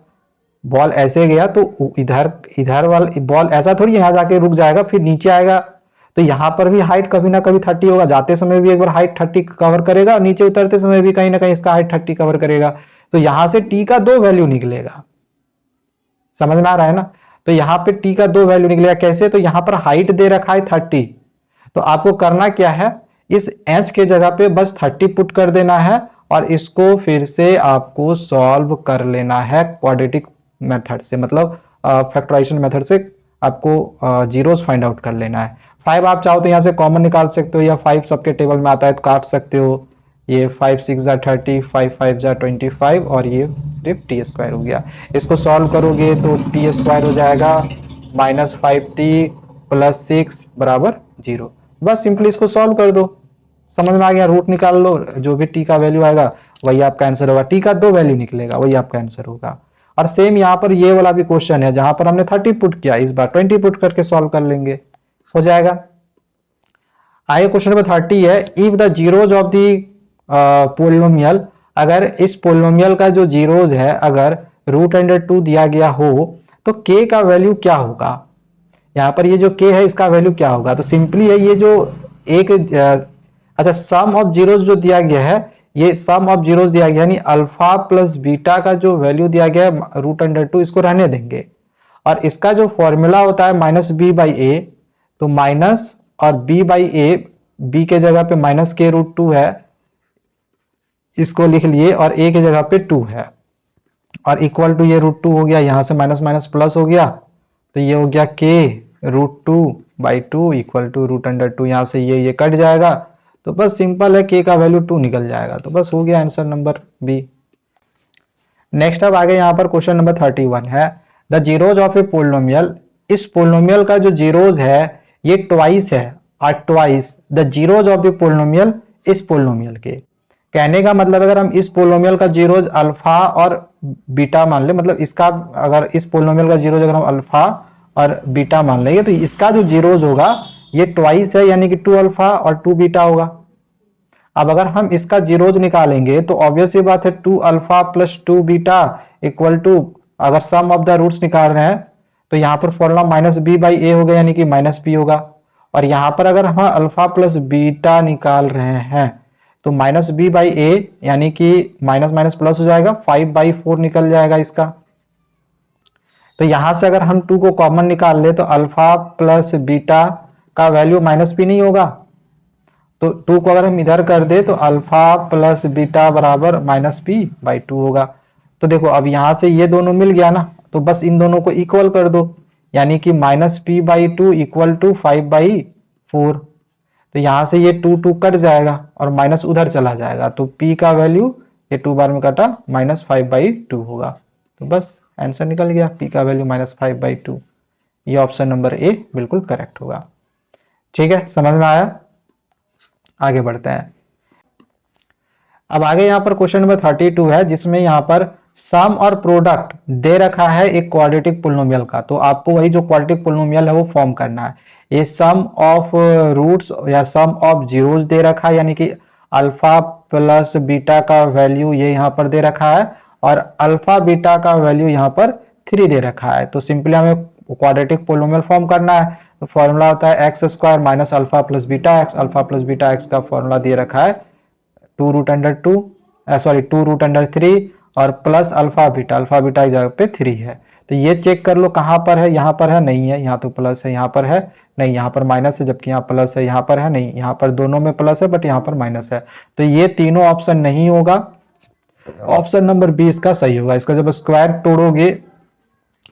बॉल ऐसे गया तो इधर इधर वाला बॉल ऐसा थोड़ी यहाँ जाके रुक जाएगा फिर नीचे आएगा, तो यहाँ पर भी हाइट कभी ना कभी 30 होगा, जाते समय भी एक बार हाइट 30 कवर करेगा और नीचे उतरते समय भी कहीं ना कहीं इसका हाइट 30 कवर करेगा। तो यहां से टी का 2 वैल्यू निकलेगा, समझ में आ रहा है ना। तो यहाँ पे टी का 2 वैल्यू निकलेगा, कैसे, तो यहाँ पर हाइट दे रखा है 30, तो आपको करना क्या है, इस एच के जगह पे बस 30 पुट कर देना है और इसको फिर से आपको सॉल्व कर लेना है क्वाड्रेटिक मेथड से, मतलब फैक्टराइजेशन मेथड से आपको जीरोस फाइंड आउट कर लेना है। 5 आप चाहो तो यहाँ से कॉमन निकाल सकते हो, या 5 सबके टेबल में आता है तो काट सकते हो। ये 5 6 जा 30, 5 5 जा 25 और ये सिर्फ टी स्क्वायर हो गया। इसको सॉल्व करोगे तो टी स्क्वायर हो जाएगा -5t + 6 बराबर 0। बस सिंपली इसको सॉल्व कर दो, समझ में आ गया, रूट निकाल लो, जो भी टी का वैल्यू आएगा वही आपका आंसर होगा, टी का 2 वैल्यू निकलेगा वही आपका आंसर होगा। और सेम यहाँ पर ये वाला भी क्वेश्चन है, जहां पर हमने 30 पुट किया, इस बार 20 पुट करके सॉल्व कर लेंगे, हो जाएगा। आगे क्वेश्चन नंबर 30 है, if the zeros of the polynomial, अगर इस पोलिनोमियल का जो जीरोज है अगर √2 दिया गया हो तो k का वैल्यू क्या होगा। यहाँ पर ये जो k है इसका वैल्यू क्या होगा, तो सिंपली है ये जो एक अच्छा सम ऑफ जीरोज जो दिया गया है, ये सम ऑफ जीरोज दिया गया, यानी अल्फा प्लस बीटा का जो वैल्यू दिया गया है √2, इसको रहने देंगे, और इसका जो फॉर्मूला होता है -b/a, तो माइनस और b/a, b के जगह पे -k√2 है, इसको लिख लिए, और a के जगह पे 2 है, और इक्वल टू ये √2 हो गया, यहां से माइनस माइनस प्लस हो गया, तो ये हो गया k√2/2 इक्वल टू √2, यहां से ये कट जाएगा, तो बस सिंपल है, k का वैल्यू 2 निकल जाएगा, तो बस हो गया आंसर नंबर बी। नेक्स्ट अब आगे यहाँ पर क्वेश्चन नंबर 31 है, the zeros of a polynomial, इस पोलिनोमियल का जो जीरोज है ये ट्वाइस है, और twice the zeros of a polynomial, इस पोलिनोमियल के, कहने का मतलब अगर हम इस पोलिनोमियल का जीरोज अल्फा और बीटा मान ले, मतलब इसका अगर इस पोलिनोमियल का जीरोज अगर हम अल्फा और बीटा मान लेंगे तो इसका जो जीरोज होगा ये ट्वाइस है, यानी कि 2 अल्फा और 2 बीटा होगा। अब अगर हम इसका जीरोज निकालेंगे तो ऑब्वियस ये बात है 2 अल्फा + 2 बीटा इक्वल टू, अगर सम ऑफ द रूट्स निकाल रहे हैं तो यहाँ पर फॉर्मूला -b/a हो गया, यानी कि -b होगा, और यहाँ पर अगर हम अल्फा प्लस बीटा निकाल रहे हैं तो -b/a यानी कि माइनस माइनस प्लस हो जाएगा, 5/4 निकल जाएगा इसका। तो यहां से अगर हम 2 को कॉमन निकाल ले तो अल्फा प्लस बीटा का वैल्यू -p नहीं होगा, तो 2 को अगर हम इधर कर दे तो अल्फा प्लस बीटा बराबर -p/2 होगा। तो देखो अब यहां से ये दोनों मिल गया ना, तो बस इन दोनों को इक्वल कर दो, यानी कि -p/2 इक्वल टू 5/4, तो यहां से ये 2 कट जाएगा और माइनस उधर चला जाएगा, तो p का वैल्यू ये 2 बार में कटा -5/2 होगा, तो बस आंसर निकल गया, p का वैल्यू -5/2। ये ऑप्शन नंबर ए बिल्कुल करेक्ट होगा। ठीक है, समझ में आया, आगे बढ़ते हैं। अब आगे यहाँ पर क्वेश्चन नंबर 32 है, जिसमें यहाँ पर सम और प्रोडक्ट दे रखा है एक क्वाड्रेटिक पोलिनोमियल का। तो आपको वही जो क्वाड्रेटिक पोलिनोमियल है वो फॉर्म करना है। ये सम ऑफ रूट्स या सम ऑफ जीरोस दे रखा है, यानी कि अल्फा प्लस बीटा का वैल्यू ये यहाँ पर दे रखा है और अल्फा बीटा का वैल्यू यहाँ पर 3 दे रखा है। तो सिंपली हमें क्वाड्रेटिक पोलिनोमियल फॉर्म करना है। तो फॉर्मूला होता है x square minus alpha plus beta x. Alpha plus beta x का फॉर्मूला दे रखा है 2√3 और प्लस अल्फा बीटा की जगह पे 3 है। तो ये चेक कर लो कहां पर है, यहाँ पर है नहीं है, यहाँ तो प्लस है, यहाँ पर है नहीं, यहाँ पर माइनस है, जबकि यहाँ प्लस है, यहाँ पर है नहीं, यहाँ पर दोनों में प्लस है बट यहाँ पर माइनस है। तो ये तीनों ऑप्शन नहीं होगा, ऑप्शन नंबर बी इसका सही होगा। इसका जब स्क्वायर तोड़ोगे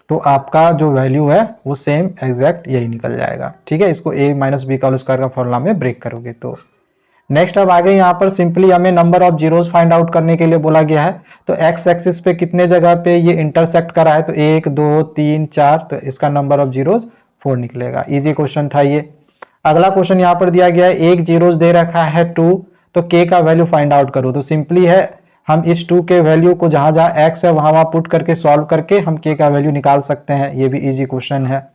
तो आपका जो वैल्यू है वो सेम एग्जैक्ट यही निकल जाएगा। ठीक है, इसको a माइनस बी का होल स्क्वायर का फॉर्मूला में ब्रेक करोगे तो। नेक्स्ट अब आगे यहाँ पर सिंपली हमें number of zeros find out करने के लिए बोला गया है। तो एक्स एक्सिस पे कितने जगह पे ये इंटरसेक्ट करा है, तो 1 2 3 4, तो इसका नंबर ऑफ जीरोस 4 निकलेगा। इजी क्वेश्चन था ये। अगला क्वेश्चन यहाँ पर दिया गया है, एक जीरोस दे रखा है 2, तो k का वैल्यू फाइंड आउट करो। तो सिंपली है हम इस 2 के वैल्यू को जहां जहां x है वहां पुट करके सॉल्व करके हम k का वैल्यू निकाल सकते हैं। ये भी इजी क्वेश्चन है।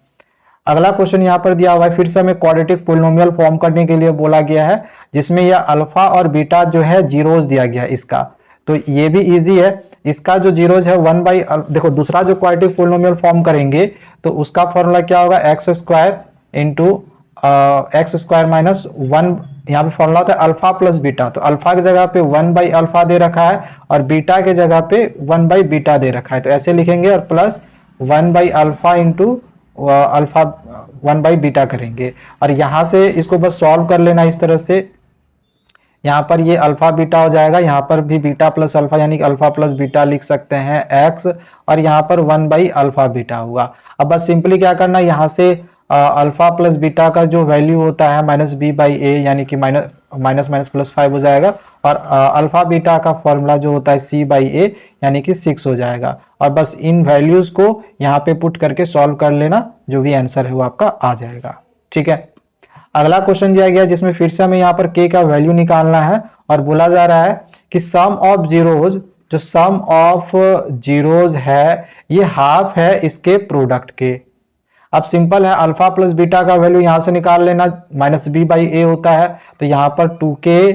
अगला क्वेश्चन यहाँ पर दिया हुआ है, फिर से हमें क्वाड्रेटिक पोलिनोमियल फॉर्म करने के लिए बोला गया है, जिसमें यह अल्फा और बीटा जो है जीरोस दिया गया है इसका। तो ये भी इजी है। इसका जो जीरोस है 1 बाई, देखो दूसरा जो क्वाड्रेटिक पोलिनोमियल फॉर्म करेंगे तो उसका फॉर्मूला क्या होगा, x square into x square minus 1। यहाँ पे फॉर्मूला होता है अल्फा प्लस बीटा। तो अल्फा की जगह पे 1 बाई अल्फा दे रखा है और बीटा के जगह पे 1 बाई बीटा दे रखा है, तो ऐसे लिखेंगे और plus 1 by alpha into alpha 1 by beta करेंगे। और यहां से इसको बस सॉल्व कर लेना इस तरह से। यहाँ पर ये अल्फा बीटा हो जाएगा, यहाँ पर भी बीटा प्लस अल्फा यानी कि अल्फा प्लस बीटा लिख सकते हैं एक्स, और यहाँ पर 1 बाई अल्फा बीटा होगा। अब बस सिंपली क्या करना है, यहाँ से अल्फा प्लस बीटा का जो वैल्यू होता है माइनस बी बाई ए, यानी कि माइनस माइनस प्लस 5 हो जाएगा, और अल्फा बीटा का फॉर्मूला जो होता है सी बाई ए यानी कि 6 हो जाएगा। और बस इन वैल्यूज को यहाँ पे पुट करके सॉल्व कर लेना, जो भी आंसर है वो आपका आ जाएगा। ठीक है, अगला क्वेश्चन दिया गया जिसमें फिर से हमें यहाँ पर k का वैल्यू निकालना है और बोला जा रहा है कि सम ऑफ जीरोज, जो सम ऑफ जीरोज है ये हाफ है इसके प्रोडक्ट के। अब सिंपल है, अल्फा प्लस बीटा का वैल्यू यहां से निकाल लेना, माइनस बी बाई ए होता है, तो यहाँ पर 2k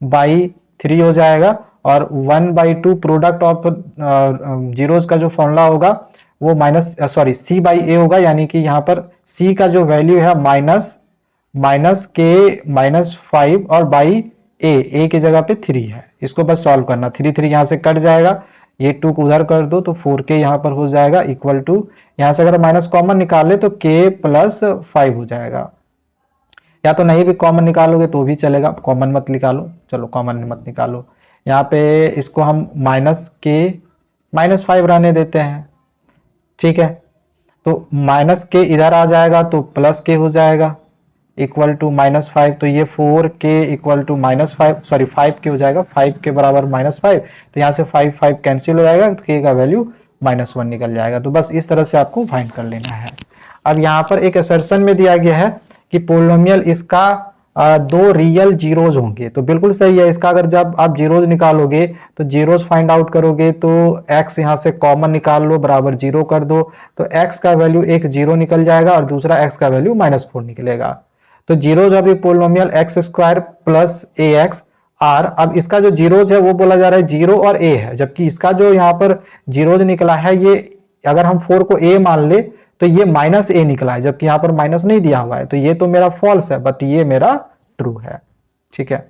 बाई 3 हो जाएगा, और 1 बाई 2 प्रोडक्ट ऑफ जीरोज का जो फॉर्मूला होगा वो सी बाई ए होगा, यानी कि यहाँ पर c का जो वैल्यू है माइनस के माइनस 5 और बाई ए की जगह पे 3 है। इसको बस सॉल्व करना, 3 यहाँ से कट जाएगा, ये 2 को उधर कर दो तो 4k यहाँ पर हो जाएगा इक्वल टू, यहाँ से अगर माइनस कॉमन निकाले तो k प्लस 5 हो जाएगा, या तो नहीं भी कॉमन निकालोगे तो भी चलेगा, कॉमन मत निकालो, चलो कॉमन मत निकालो। यहाँ पे इसको हम माइनस 5 रहने देते हैं। ठीक है, तो माइनस के इधर आ जाएगा तो प्लस के हो जाएगा इक्वल टू -5, तो ये 4k इक्वल टू -5 के हो जाएगा, 5 के बराबर -5, तो यहाँ से 5 कैंसिल हो जाएगा, तो k का वैल्यू -1 निकल जाएगा। तो बस इस तरह से आपको फाइंड कर लेना है। अब यहाँ पर एक असर्शन में दिया गया है कि पोलिनोमियल इसका 2 रियल जीरोज होंगे, तो बिल्कुल सही है। इसका अगर जब आप जीरोज निकालोगे तो जीरोज फाइंड आउट करोगे तो x यहाँ से कॉमन निकाल लो, बराबर 0 कर दो, तो x का वैल्यू एक 0 निकल जाएगा और दूसरा x का वैल्यू -4 निकलेगा। तो zeros of a polynomial X square plus A X R. अब इसका जो जीरोज है वो बोला जा रहा है 0 और a है, जबकि इसका जो यहाँ पर जीरोज निकला है ये अगर हम 4 को a मान ले तो ये -a निकला है, जबकि यहाँ पर माइनस नहीं दिया हुआ है, तो ये तो मेरा फॉल्स है बट ये मेरा ट्रू है। ठीक है,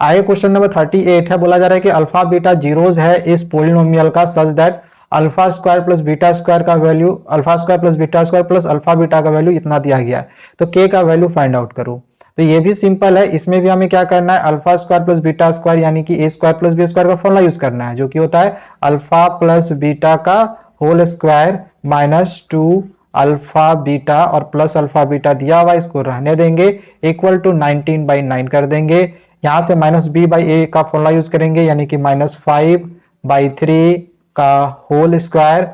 आगे क्वेश्चन नंबर 38 है, बोला जा रहा है कि अल्फा बीटा जीरोज है इस पोलिनोमियल का such that alpha square plus beta square का value, alpha square plus beta square plus alpha beta का वैल्यू इतना दिया गया है, तो k का वैल्यू फाइंड आउट करो। तो ये भी सिंपल है, इसमें भी हमें क्या करना है, alpha square plus beta square यानी कि a square plus B square का फॉर्मूला यूज करना है, जो कि होता है अल्फा प्लस बीटा का whole square minus 2 alpha beta और प्लस अल्फा बीटा दिया हुआ, इसको रहने देंगे, इक्वल टू 19/9 कर देंगे। यहां से माइनस बी बाई ए का फॉर्मूला यूज करेंगे, यानी कि -5/3 का होल स्क्वायर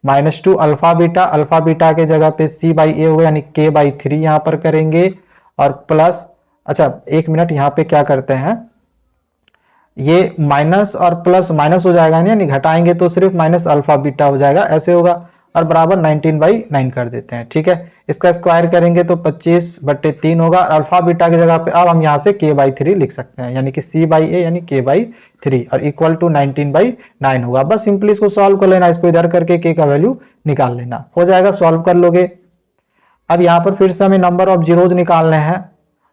-2 अल्फा बीटा के जगह पे c बाई ए होगा, यानी k/3 यहां पर करेंगे, और प्लस, अच्छा एक मिनट, यहाँ पे क्या करते हैं, ये माइनस और प्लस माइनस हो जाएगा, यानी घटाएंगे तो सिर्फ माइनस अल्फा बीटा हो जाएगा, ऐसे होगा, और बराबर 19/9 कर देते हैं। ठीक है, इसका स्क्वायर करेंगे तो 25/3 होगा। अल्फा बीटा की जगह पे अब हम यहाँ से k/3 लिख सकते हैं, यानी कि c/a यानी k/3 और इक्वल टू 19/9 होगा। बस सिंपली इसको सॉल्व कर लेना, इसको इधर करके k का वैल्यू निकाल लेना, हो जाएगा, सॉल्व कर लोगे। अब यहाँ पर फिर से हमें नंबर ऑफ जीरोज निकालने हैं,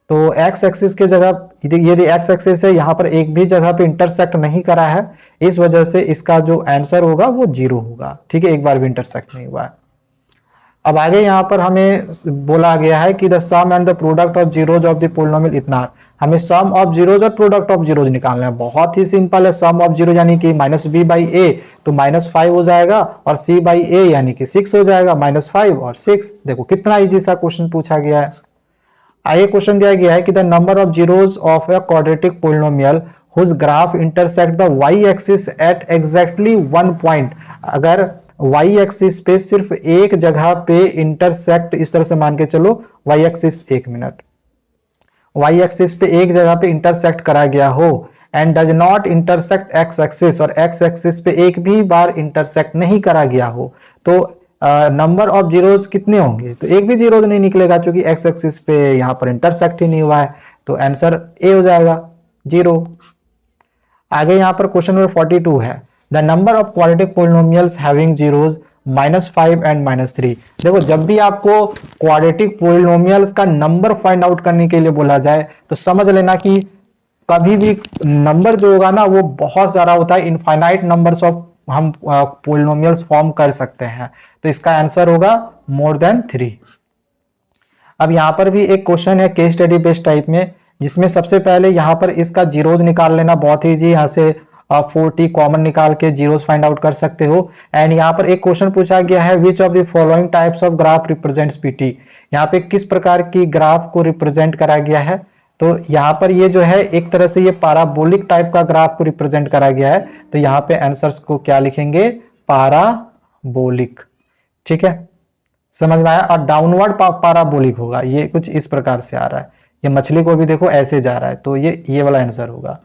तो एक्स एक्सिस के जगह, ये एक्स एक्सिस है, यहाँ पर एक भी जगह पे इंटरसेक्ट नहीं करा है, इस वजह से इसका जो आंसर होगा वो 0 होगा। ठीक है, एक बार भी इंटरसेक्ट नहीं हुआ है। अब आगे यहाँ पर हमें बोला गया है कि the sum and the product of zeros of the polynomial इतना, हमें सम ऑफ जीरोज और प्रोडक्ट ऑफ जीरोज निकालना है। बहुत ही सिंपल है, सम ऑफ जीरो यानी कि -b/a तो -5 हो जाएगा, और c/a यानी कि 6 हो जाएगा, -5 और 6। देखो कितना इजी सा क्वेश्चन पूछा गया है। आगे क्वेश्चन दिया गया है कि the number of zeros of a quadratic polynomial whose graph intersect the y axis at exactly 1 point. अगर y एक्सिस पे सिर्फ एक जगह पे इंटरसेक्ट, इस तरह से मान के चलो y एक्सिस, एक मिनट, y एक्सिस पे एक जगह पे इंटरसेक्ट करा गया हो, and does not intersect x axis, और x एक्सिस पे एक भी बार इंटरसेक्ट नहीं करा गया हो, तो नंबर ऑफ जीरोज कितने होंगे? तो एक भी जीरो नहीं निकलेगा, क्योंकि एक्स एक्सिस पे यहाँ पर इंटरसेक्ट ही नहीं हुआ है, तो आंसर ए हो जाएगा, 0। आगे यहाँ पर क्वेश्चन नंबर 42 है, the number of quadratic polynomials having zeros -5 and -3। देखो जब भी आपको क्वाड्रेटिक पोलिनोमियल्स का नंबर फाइंड आउट करने के लिए बोला जाए, तो समझ लेना कि कभी भी नंबर जो होगा ना वो बहुत सारा होता है, इनफाइनाइट नंबर्स ऑफ हम पोलिनोमियल्स फॉर्म कर सकते हैं, तो इसका आंसर होगा मोर देन 3। अब यहां पर भी एक क्वेश्चन है केस स्टडी बेस्ड टाइप में, जिसमें सबसे पहले यहां पर इसका जीरोज निकाल लेना, बहुत ही इजी, यहां से 40 कॉमन निकाल के जीरोज फाइंड आउट कर सकते हो। एंड यहाँ पर एक क्वेश्चन पूछा गया है, which of the following types of graph represents PT. यहाँ पे किस प्रकार की ग्राफ को रिप्रेजेंट करा गया है, तो यहाँ पर ये जो है एक तरह से ये पाराबोलिक टाइप का ग्राफ को रिप्रेजेंट करा गया है, तो यहाँ पे आंसर्स को क्या लिखेंगे, पाराबोलिक। ठीक है, समझ में आया। और डाउनवर्ड पाराबोलिक होगा, ये कुछ इस प्रकार से आ रहा है, ये मछली को भी देखो ऐसे जा रहा है, तो ये वाला आंसर होगा।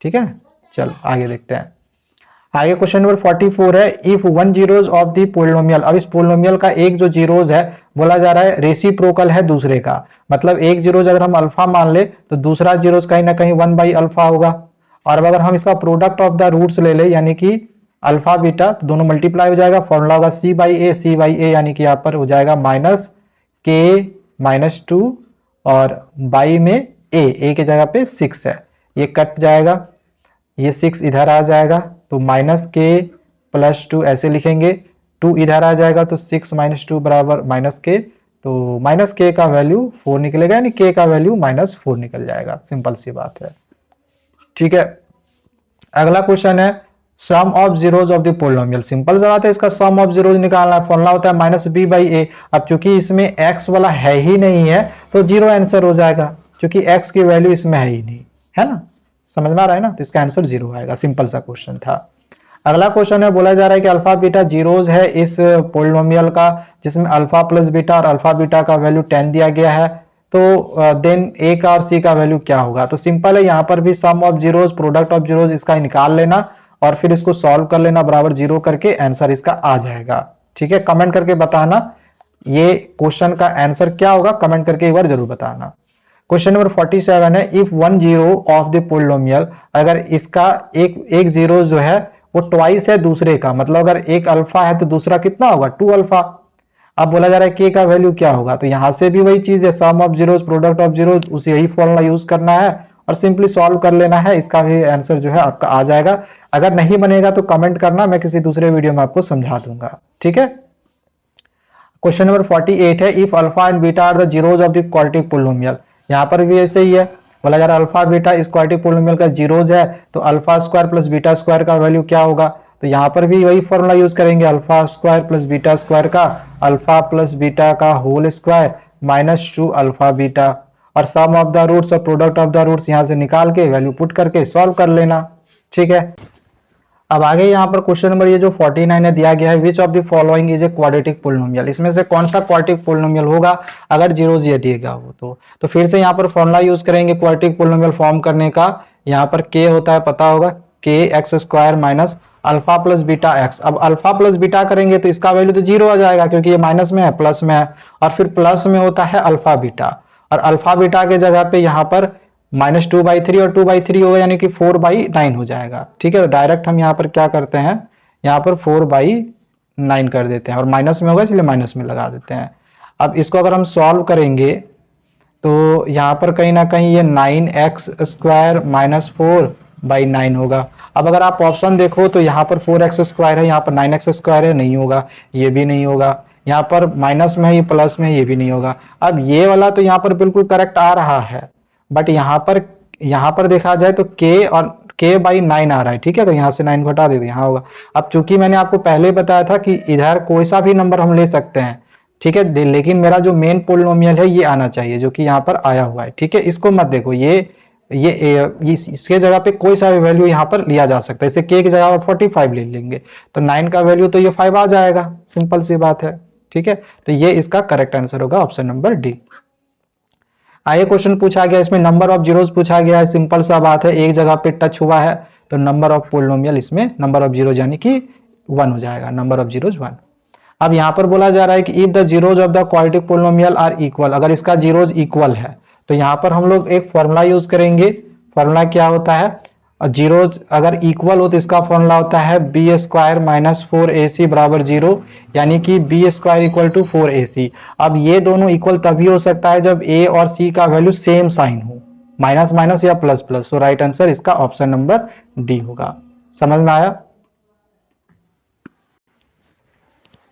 ठीक है, चलो आगे देखते हैं। आगे क्वेश्चन नंबर 44 है, if 1 zeros of the polynomial. अब इस पोलिनोमियल का एक जो जीरोज है बोला जा रहा है रेसिप्रोकल है दूसरे का, मतलब एक जीरोज अगर हम अल्फा मान ले तो दूसरा जीरोज कहीं ना कहीं 1/अल्फा होगा, और अगर हम इसका प्रोडक्ट ऑफ द रूट्स ले ले यानी कि अल्फा बीटा, तो दोनों मल्टीप्लाई हो जाएगा, फॉर्मूला होगा c/a यानी कि यहाँ पर हो जाएगा -k-2 और बाई में a की जगह पे 6 है, ये कट जाएगा, ये 6 इधर आ जाएगा, तो -k+2 ऐसे लिखेंगे, 2 इधर आ जाएगा, तो 6 - 2 बराबर -k, तो -k का वैल्यू 4 निकलेगा, यानी k का वैल्यू -4 निकल जाएगा, सिंपल सी बात है। ठीक है, अगला क्वेश्चन है sum of zeros of the polynomial. Simple सा बात है, इसका सम ऑफ जीरोज निकालना है, फॉर्मूला होता है -b/a। अब चूंकि इसमें x वाला है ही नहीं है, तो 0 आंसर हो जाएगा, क्योंकि x की वैल्यू इसमें है ही नहीं, है ना, समझ में आ रहा है ना, तो इसका आंसर 0 आएगा, सिंपल सा क्वेश्चन था। अगला क्वेश्चन है, बोला जा रहा है कि अल्फा बीटा जीरोज है इस पोलिनोमियल का, जिसमें अल्फा प्लस बीटा और अल्फा बीटा का वैल्यू 10 दिया गया है, तो देन ए का और सी का वैल्यू क्या होगा। तो सिंपल है, यहाँ पर भी sum of zeros, product of zeros इसका निकाल लेना और फिर इसको सॉल्व कर लेना, बराबर 0 करके आंसर इसका आ जाएगा। ठीक है, कमेंट करके बताना ये क्वेश्चन का आंसर क्या होगा, कमेंट करके एक बार जरूर बताना। क्वेश्चन नंबर 47 है, if 1 zero of the polynomial, अगर इसका एक जीरो जो है वो ट्वाइस है दूसरे का, मतलब अगर एक अल्फा है तो दूसरा कितना होगा, 2 अल्फा। अब बोला जा रहा है के का वैल्यू क्या होगा, तो यहां से भी वही चीज है, sum of zeros product of zeros, उसे यही फॉर्मूला यूज करना है और सिंपली सॉल्व कर लेना है, इसका भी आंसर जो है आपका आ जाएगा। अगर नहीं बनेगा तो कमेंट करना, मैं किसी दूसरे वीडियो में आपको समझा दूंगा। ठीक है, क्वेश्चन नंबर 48 है, if alpha and beta are the zeros of the quadratic polynomial. यहाँ पर भी ऐसे ही है, बोला जा रहा है अल्फा बीटा इस क्वाड्रेटिक पोलिनोमियल का जीरोज है, तो alpha square plus beta square का वैल्यू क्या होगा। तो यहाँ पर भी वही फॉर्मूला यूज करेंगे, alpha square plus beta square का अल्फा प्लस बीटा का होल स्क्वायर -2 अल्फा बीटा, और सम ऑफ द रूट्स और प्रोडक्ट ऑफ द रूट्स यहाँ से निकाल के वैल्यू पुट करके सॉल्व कर लेना। ठीक है, अब आगे यहाँ पर क्वेश्चन नंबर ये जो 49 है दिया गया है, which of the following is a quadratic polynomial. इसमें से कौन सा क्वाड्रेटिक पोलिनोमियल होगा अगर जीरोज ये दिएगा हो, तो फिर से यहाँ पर फॉर्मूला यूज करेंगे क्वाड्रेटिक पोलिनोमियल फॉर्म करने का। यहाँ पर के होता है पता होगा, के x square minus alpha plus beta x. अब अल्फा प्लस बीटा करेंगे तो इसका वैल्यू तो जीरो आ जाएगा क्योंकि ये माइनस में है प्लस में है, और फिर प्लस में होता है अल्फा बीटा, और अल्फा बीटा के जगह पे यहाँ पर -2/3 और 2/3 होगा यानी कि 4/9 हो जाएगा। ठीक है, तो डायरेक्ट हम यहाँ पर क्या करते हैं, यहाँ पर 4/9 कर देते हैं, और माइनस में होगा इसलिए माइनस में लगा देते हैं। अब इसको अगर हम सॉल्व करेंगे तो यहाँ पर कहीं ना कहीं ये 9x स्क्वायर माइनस 4/9 होगा। अब अगर आप ऑप्शन देखो तो यहाँ पर 4x स्क्वायर है, यहाँ पर 9x स्क्वायर है, नहीं होगा, ये भी नहीं होगा, यहाँ पर माइनस में है, ये प्लस में है, ये भी नहीं होगा। अब ये वाला तो यहाँ पर बिल्कुल करेक्ट आ रहा है, बट यहाँ पर देखा जाए तो k/9 आ रहा है। ठीक है, तो यहाँ से 9 घटा दे तो यहाँ होगा। अब चूंकि मैंने आपको पहले बताया था कि इधर कोई सा भी नंबर हम ले सकते हैं, ठीक है, लेकिन मेरा जो मेन पोलिनोमियल है ये आना चाहिए जो कि यहाँ पर आया हुआ है। ठीक है, इसको मत देखो, इसके जगह पे कोई सा भी वैल्यू यहाँ पर लिया जा सकता है। इसे के की जगह पर 45 ले लेंगे तो 9 का वैल्यू तो ये 5 आ जाएगा, सिंपल सी बात है। ठीक है, तो ये इसका करेक्ट आंसर होगा ऑप्शन नंबर डी। आगे क्वेश्चन पूछा गया, इसमें नंबर ऑफ जीरोज पूछा गया है। सिंपल सा बात है, एक जगह पे टच हुआ है तो नंबर ऑफ पोलिनोमियल इसमें नंबर ऑफ जीरोज यानी कि 1 हो जाएगा, नंबर ऑफ जीरोज 1। अब यहाँ पर बोला जा रहा है कि if the zeros of the quadratic polynomial are equal, अगर इसका जीरोज इक्वल है तो यहाँ पर हम लोग एक फॉर्मूला यूज करेंगे। फॉर्मूला क्या होता है, जीरोज अगर इक्वल हो तो इसका फॉर्मूला होता है बी स्क्वायर माइनस 4ac बराबर 0, यानी कि B square equal to 4ac। अब ये दोनों इक्वल तभी हो सकता है जब a और c का वैल्यू सेम साइन हो, माइनस माइनस या प्लस प्लस। तो राइट आंसर इसका ऑप्शन नंबर डी होगा। समझ में आया?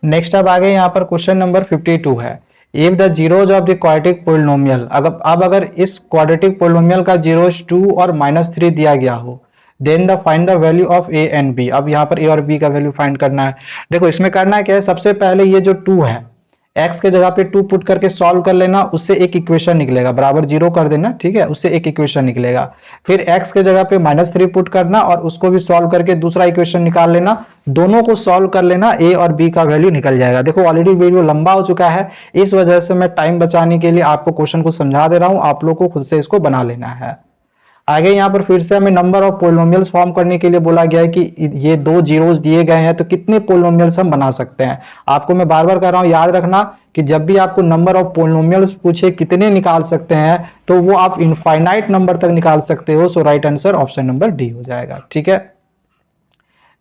नेक्स्ट अब आगे यहाँ पर क्वेश्चन नंबर 52 है, if the zeros of the quadratic polynomial, अगर इस क्वाड्रेटिक पोलिनोमियल का जीरोज 2 और -3 दिया गया हो, then the find the value of a and b। अब यहाँ पर a और b का वैल्यू फाइंड करना है। देखो इसमें करना क्या है, सबसे पहले ये जो 2 है x के जगह पे 2 पुट करके सॉल्व कर लेना, उससे एक इक्वेशन निकलेगा, बराबर 0 कर देना। ठीक है, उससे एक इक्वेशन निकलेगा। फिर x के जगह पे -3 पुट करना और उसको भी सॉल्व करके दूसरा इक्वेशन निकाल लेना, दोनों को सॉल्व कर लेना, a और b का वैल्यू निकल जाएगा। देखो ऑलरेडी वीडियो लंबा हो चुका है, इस वजह से मैं टाइम बचाने के लिए आपको क्वेश्चन को समझा दे रहा हूं, आप लोग को खुद से इसको बना लेना है। आगे यहाँ पर फिर से हमें नंबर ऑफ पोलिनोमियल्स फॉर्म करने के लिए बोला गया है कि ये दो जीरोस दिए गए हैं तो कितने पोलिनोमियल्स हम बना सकते हैं। आपको मैं बार बार कह रहा हूं, याद रखना कि जब भी आपको नंबर ऑफ पोलिनोमियल्स पूछे कितने निकाल सकते हैं तो वो आप इनफाइनाइट नंबर तक निकाल सकते हो। So right answer option number D हो जाएगा। ठीक है,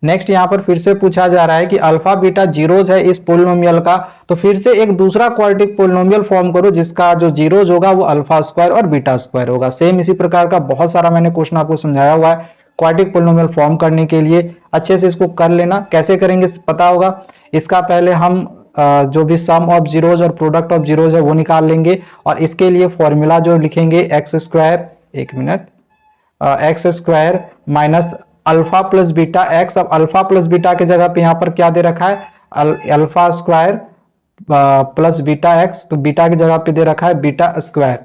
नेक्स्ट यहाँ पर फिर से पूछा जा रहा है कि अल्फा बीटा जीरोज है इस पोलिनोमियल का, तो फिर से एक दूसरा क्वाड्रेटिक पोलिनोमियल फॉर्म करो जिसका जो जीरोज होगा वो अल्फा स्क्वायर और बीटा स्क्वायर होगा। सेम इसी प्रकार का बहुत सारा मैंने क्वेश्चन आपको समझाया हुआ है क्वाड्रेटिक पोलिनोमियल फॉर्म करने के लिए, अच्छे से इसको कर लेना। कैसे करेंगे पता होगा, इसका पहले हम जो भी सम ऑफ जीरोज और प्रोडक्ट ऑफ जीरोज है वो निकाल लेंगे, और इसके लिए फॉर्मूला जो लिखेंगे एक्स स्क्वायर, एक minute, x square minus alpha plus beta x. अब अल्फा प्लस बीटा के जगह पे यहाँ पर क्या दे रखा है, alpha square plus beta x, तो बीटा की जगह पे दे रखा है बीटा स्क्वायर,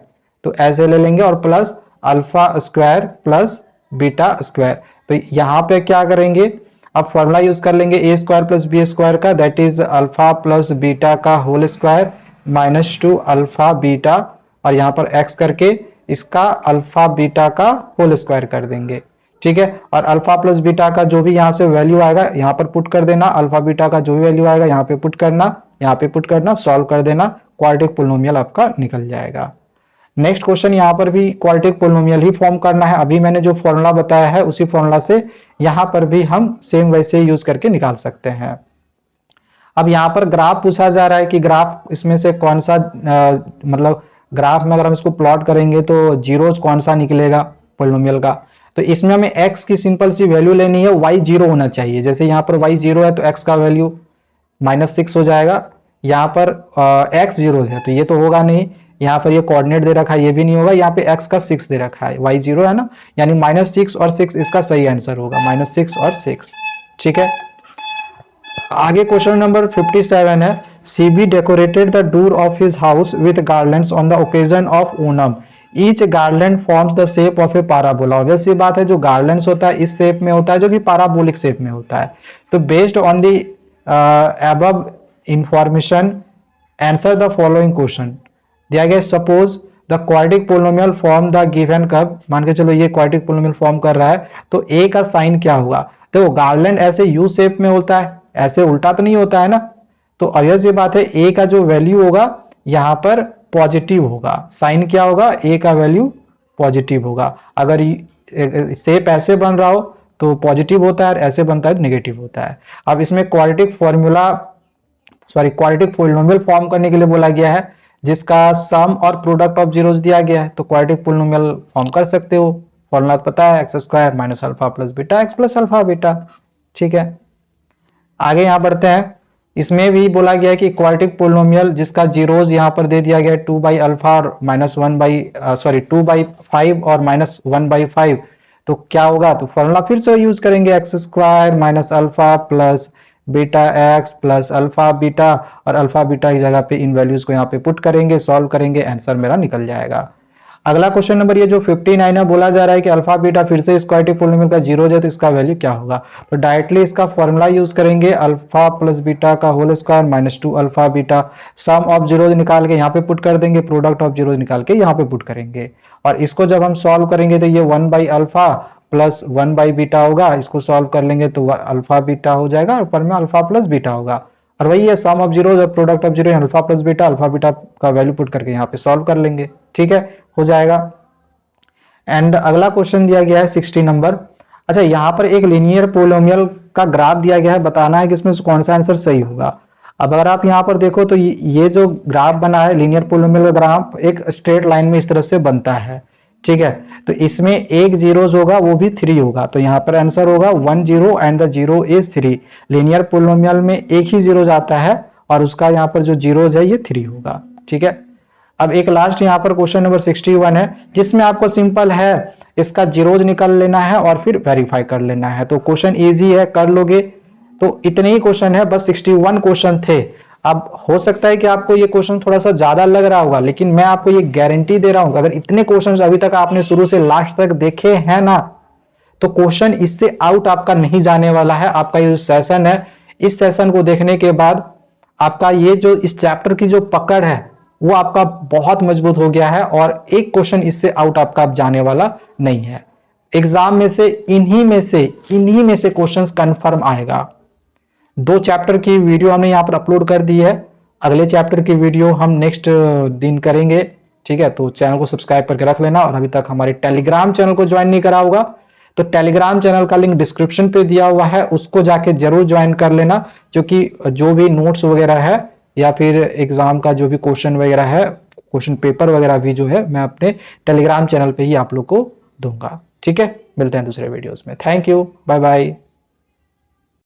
तो ऐसे ले लेंगे, और plus alpha square plus beta square. तो यहाँ पे क्या करेंगे, अब फॉर्मूला यूज कर लेंगे a square plus B square का, that is alpha plus beta का whole square minus 2 alpha beta, और यहाँ पर एक्स करके इसका अल्फा बीटा का होल स्क्वायर कर देंगे। ठीक है, और अल्फा प्लस बीटा का जो भी यहाँ से वैल्यू आएगा यहाँ पर पुट कर देना, अल्फा बीटा का जो भी वैल्यू आएगा यहाँ पे पुट करना, यहाँ पे पुट करना, सॉल्व कर देना, क्वाड्रेटिक पोलिनोमियल आपका निकल जाएगा। नेक्स्ट क्वेश्चन, यहाँ पर भी क्वाड्रेटिक पोलिनोमियल ही फॉर्म करना है। अभी मैंने जो फॉर्मूला बताया है उसी फॉर्मूला से यहाँ पर भी हम सेम वैसे ही यूज करके निकाल सकते हैं। अब यहाँ पर ग्राफ पूछा जा रहा है कि ग्राफ इसमें से कौन सा मतलब ग्राफ में अगर हम इसको प्लॉट करेंगे तो जीरोज कौन सा निकलेगा पोलिनोमियल का। तो इसमें हमें x की सिंपल सी वैल्यू लेनी है, y 0 होना चाहिए। जैसे यहाँ पर y 0 है तो x का वैल्यू -6 हो जाएगा, यहाँ पर x 0 है तो ये तो होगा नहीं, यहाँ पर ये कोऑर्डिनेट दे रखा है ये भी नहीं होगा, यहाँ पे x का 6 दे रखा है, y 0 है ना, यानी -6 और 6 इसका सही आंसर होगा, -6 और 6। ठीक है, आगे क्वेश्चन नंबर 57 है, CB decorated the door of his house with garlands on the occasion of Onam, each garland forms the shape of a parabola. Obvious सी बात है, जो गार्लैंड्स होता है इस शेप में होता है जो कि पाराबोलिक शेप में होता है। तो based on the above information answer the following question. दिया गया, suppose the quadratic polynomial form the given curve, मान के चलो ये क्वाड्रेटिक पोलिनोमियल फॉर्म कर रहा है, तो ए का साइन क्या होगा? देखो गार्लैंड ऐसे यू शेप में होता है, ऐसे उल्टा तो नहीं होता है ना, तो ऑब्वियस ये बात है ए का जो वैल्यू होगा यहाँ पर पॉजिटिव होगा, साइन क्या होगा? ए का वैल्यू पॉजिटिव होगा। अगर शेप ऐसे बन रहा हो तो पॉजिटिव होता है, ऐसे बनता है तो नेगेटिव होता है। अब इसमें क्वाड्रेटिक पोलिनोमियल फॉर्म करने के लिए बोला गया है जिसका सम और प्रोडक्ट ऑफ जीरोस दिया गया है, तो क्वाड्रेटिक पोलिनोमियल फॉर्म कर सकते हो। फॉर्मूला पता है, x square minus alpha plus beta x plus alpha beta. ठीक है, आगे यहाँ बढ़ते हैं। इसमें भी बोला गया है कि क्वाड्रेटिक पोलिनोमियल जिसका जीरोस यहाँ पर दे दिया गया है 2/अल्फा और माइनस 2/5 और माइनस 1/5, तो क्या होगा? तो फॉर्मूला फिर से यूज करेंगे, x square minus alpha plus beta x plus alpha beta, और अल्फा बीटा की जगह पे इन वैल्यूज को यहाँ पे पुट करेंगे, सॉल्व करेंगे, आंसर मेरा निकल जाएगा। अगला क्वेश्चन नंबर ये जो 59 है, बोला जा रहा है कि अल्फा बीटा फिर से क्वाड्रेटिक पोलिनोमियल का जीरो है, तो इसका वैल्यू क्या होगा? तो डायरेक्टली इसका फॉर्मूला यूज करेंगे, अल्फा प्लस बीटा का whole square minus 2 alpha beta, sum of zeros निकाल के यहाँ पे पुट कर देंगे, प्रोडक्ट ऑफ जीरोज निकाल के यहाँ पे पुट करेंगे, और इसको जब हम सॉल्व करेंगे तो ये 1/अल्फा प्लस 1/बीटा होगा, इसको सॉल्व कर लेंगे तो अल्फा बीटा हो जाएगा, ऊपर में अल्फा प्लस बीटा होगा, और वही है सम ऑफ जीरोज और product of zero, alpha plus beta, alpha beta का वैल्यू पुट करके यहाँ पे सॉल्व कर लेंगे। ठीक है, हो जाएगा। एंड अगला क्वेश्चन दिया गया है 60 नंबर। अच्छा, यहाँ पर एक लीनियर पोलिनोमियल का ग्राफ दिया गया है, बताना है कि इसमें से कौन सा आंसर सही होगा। अब अगर आप यहाँ पर देखो तो ये जो ग्राफ बना है लीनियर पोलिनोमियल का ग्राफ एक स्ट्रेट लाइन में इस तरह से बनता है। ठीक है, तो इसमें एक जीरोस होगा, वो भी 3 होगा, तो यहाँ पर आंसर होगा 1 0 and the zero is 3। Linear polynomial में एक ही जीरो आता है और उसका यहाँ पर जो जीरोस है ये 3 होगा। ठीक है, अब एक लास्ट यहाँ पर क्वेश्चन नंबर 61 है, जिसमें आपको सिंपल है इसका जीरोज निकाल लेना है और फिर वेरीफाई कर लेना है। तो क्वेश्चन इजी है, कर लोगे। तो इतने ही क्वेश्चन है, बस 61 क्वेश्चन थे। अब हो सकता है कि आपको ये क्वेश्चन थोड़ा सा ज्यादा लग रहा होगा, लेकिन मैं आपको ये गारंटी दे रहा हूं, अगर इतने क्वेश्चन अभी तक आपने शुरू से लास्ट तक देखे हैं ना, तो क्वेश्चन इससे आउट आपका नहीं जाने वाला है। आपका ये सेशन है, इस सेशन को देखने के बाद आपका ये जो इस चैप्टर की जो पकड़ है वो आपका बहुत मजबूत हो गया है, और एक क्वेश्चन इससे आउट आपका जाने वाला नहीं है। एग्जाम में से इन्हीं में से क्वेश्चंस कंफर्म आएगा। 2 चैप्टर की वीडियो हमने यहाँ पर अपलोड कर दी है, अगले चैप्टर की वीडियो हम नेक्स्ट दिन करेंगे। ठीक है, तो चैनल को सब्सक्राइब करके रख लेना, और अभी तक हमारे टेलीग्राम चैनल को ज्वाइन नहीं करा होगा तो टेलीग्राम चैनल का लिंक डिस्क्रिप्शन पे दिया हुआ है, उसको जाके जरूर ज्वाइन कर लेना, क्योंकि जो भी नोट्स वगैरह है या फिर एग्जाम का जो भी क्वेश्चन वगैरह है, क्वेश्चन पेपर वगैरह भी जो है मैं अपने टेलीग्राम चैनल पे ही आप लोग को दूंगा। ठीक है, मिलते हैं दूसरे वीडियोस में। Thank you, bye bye.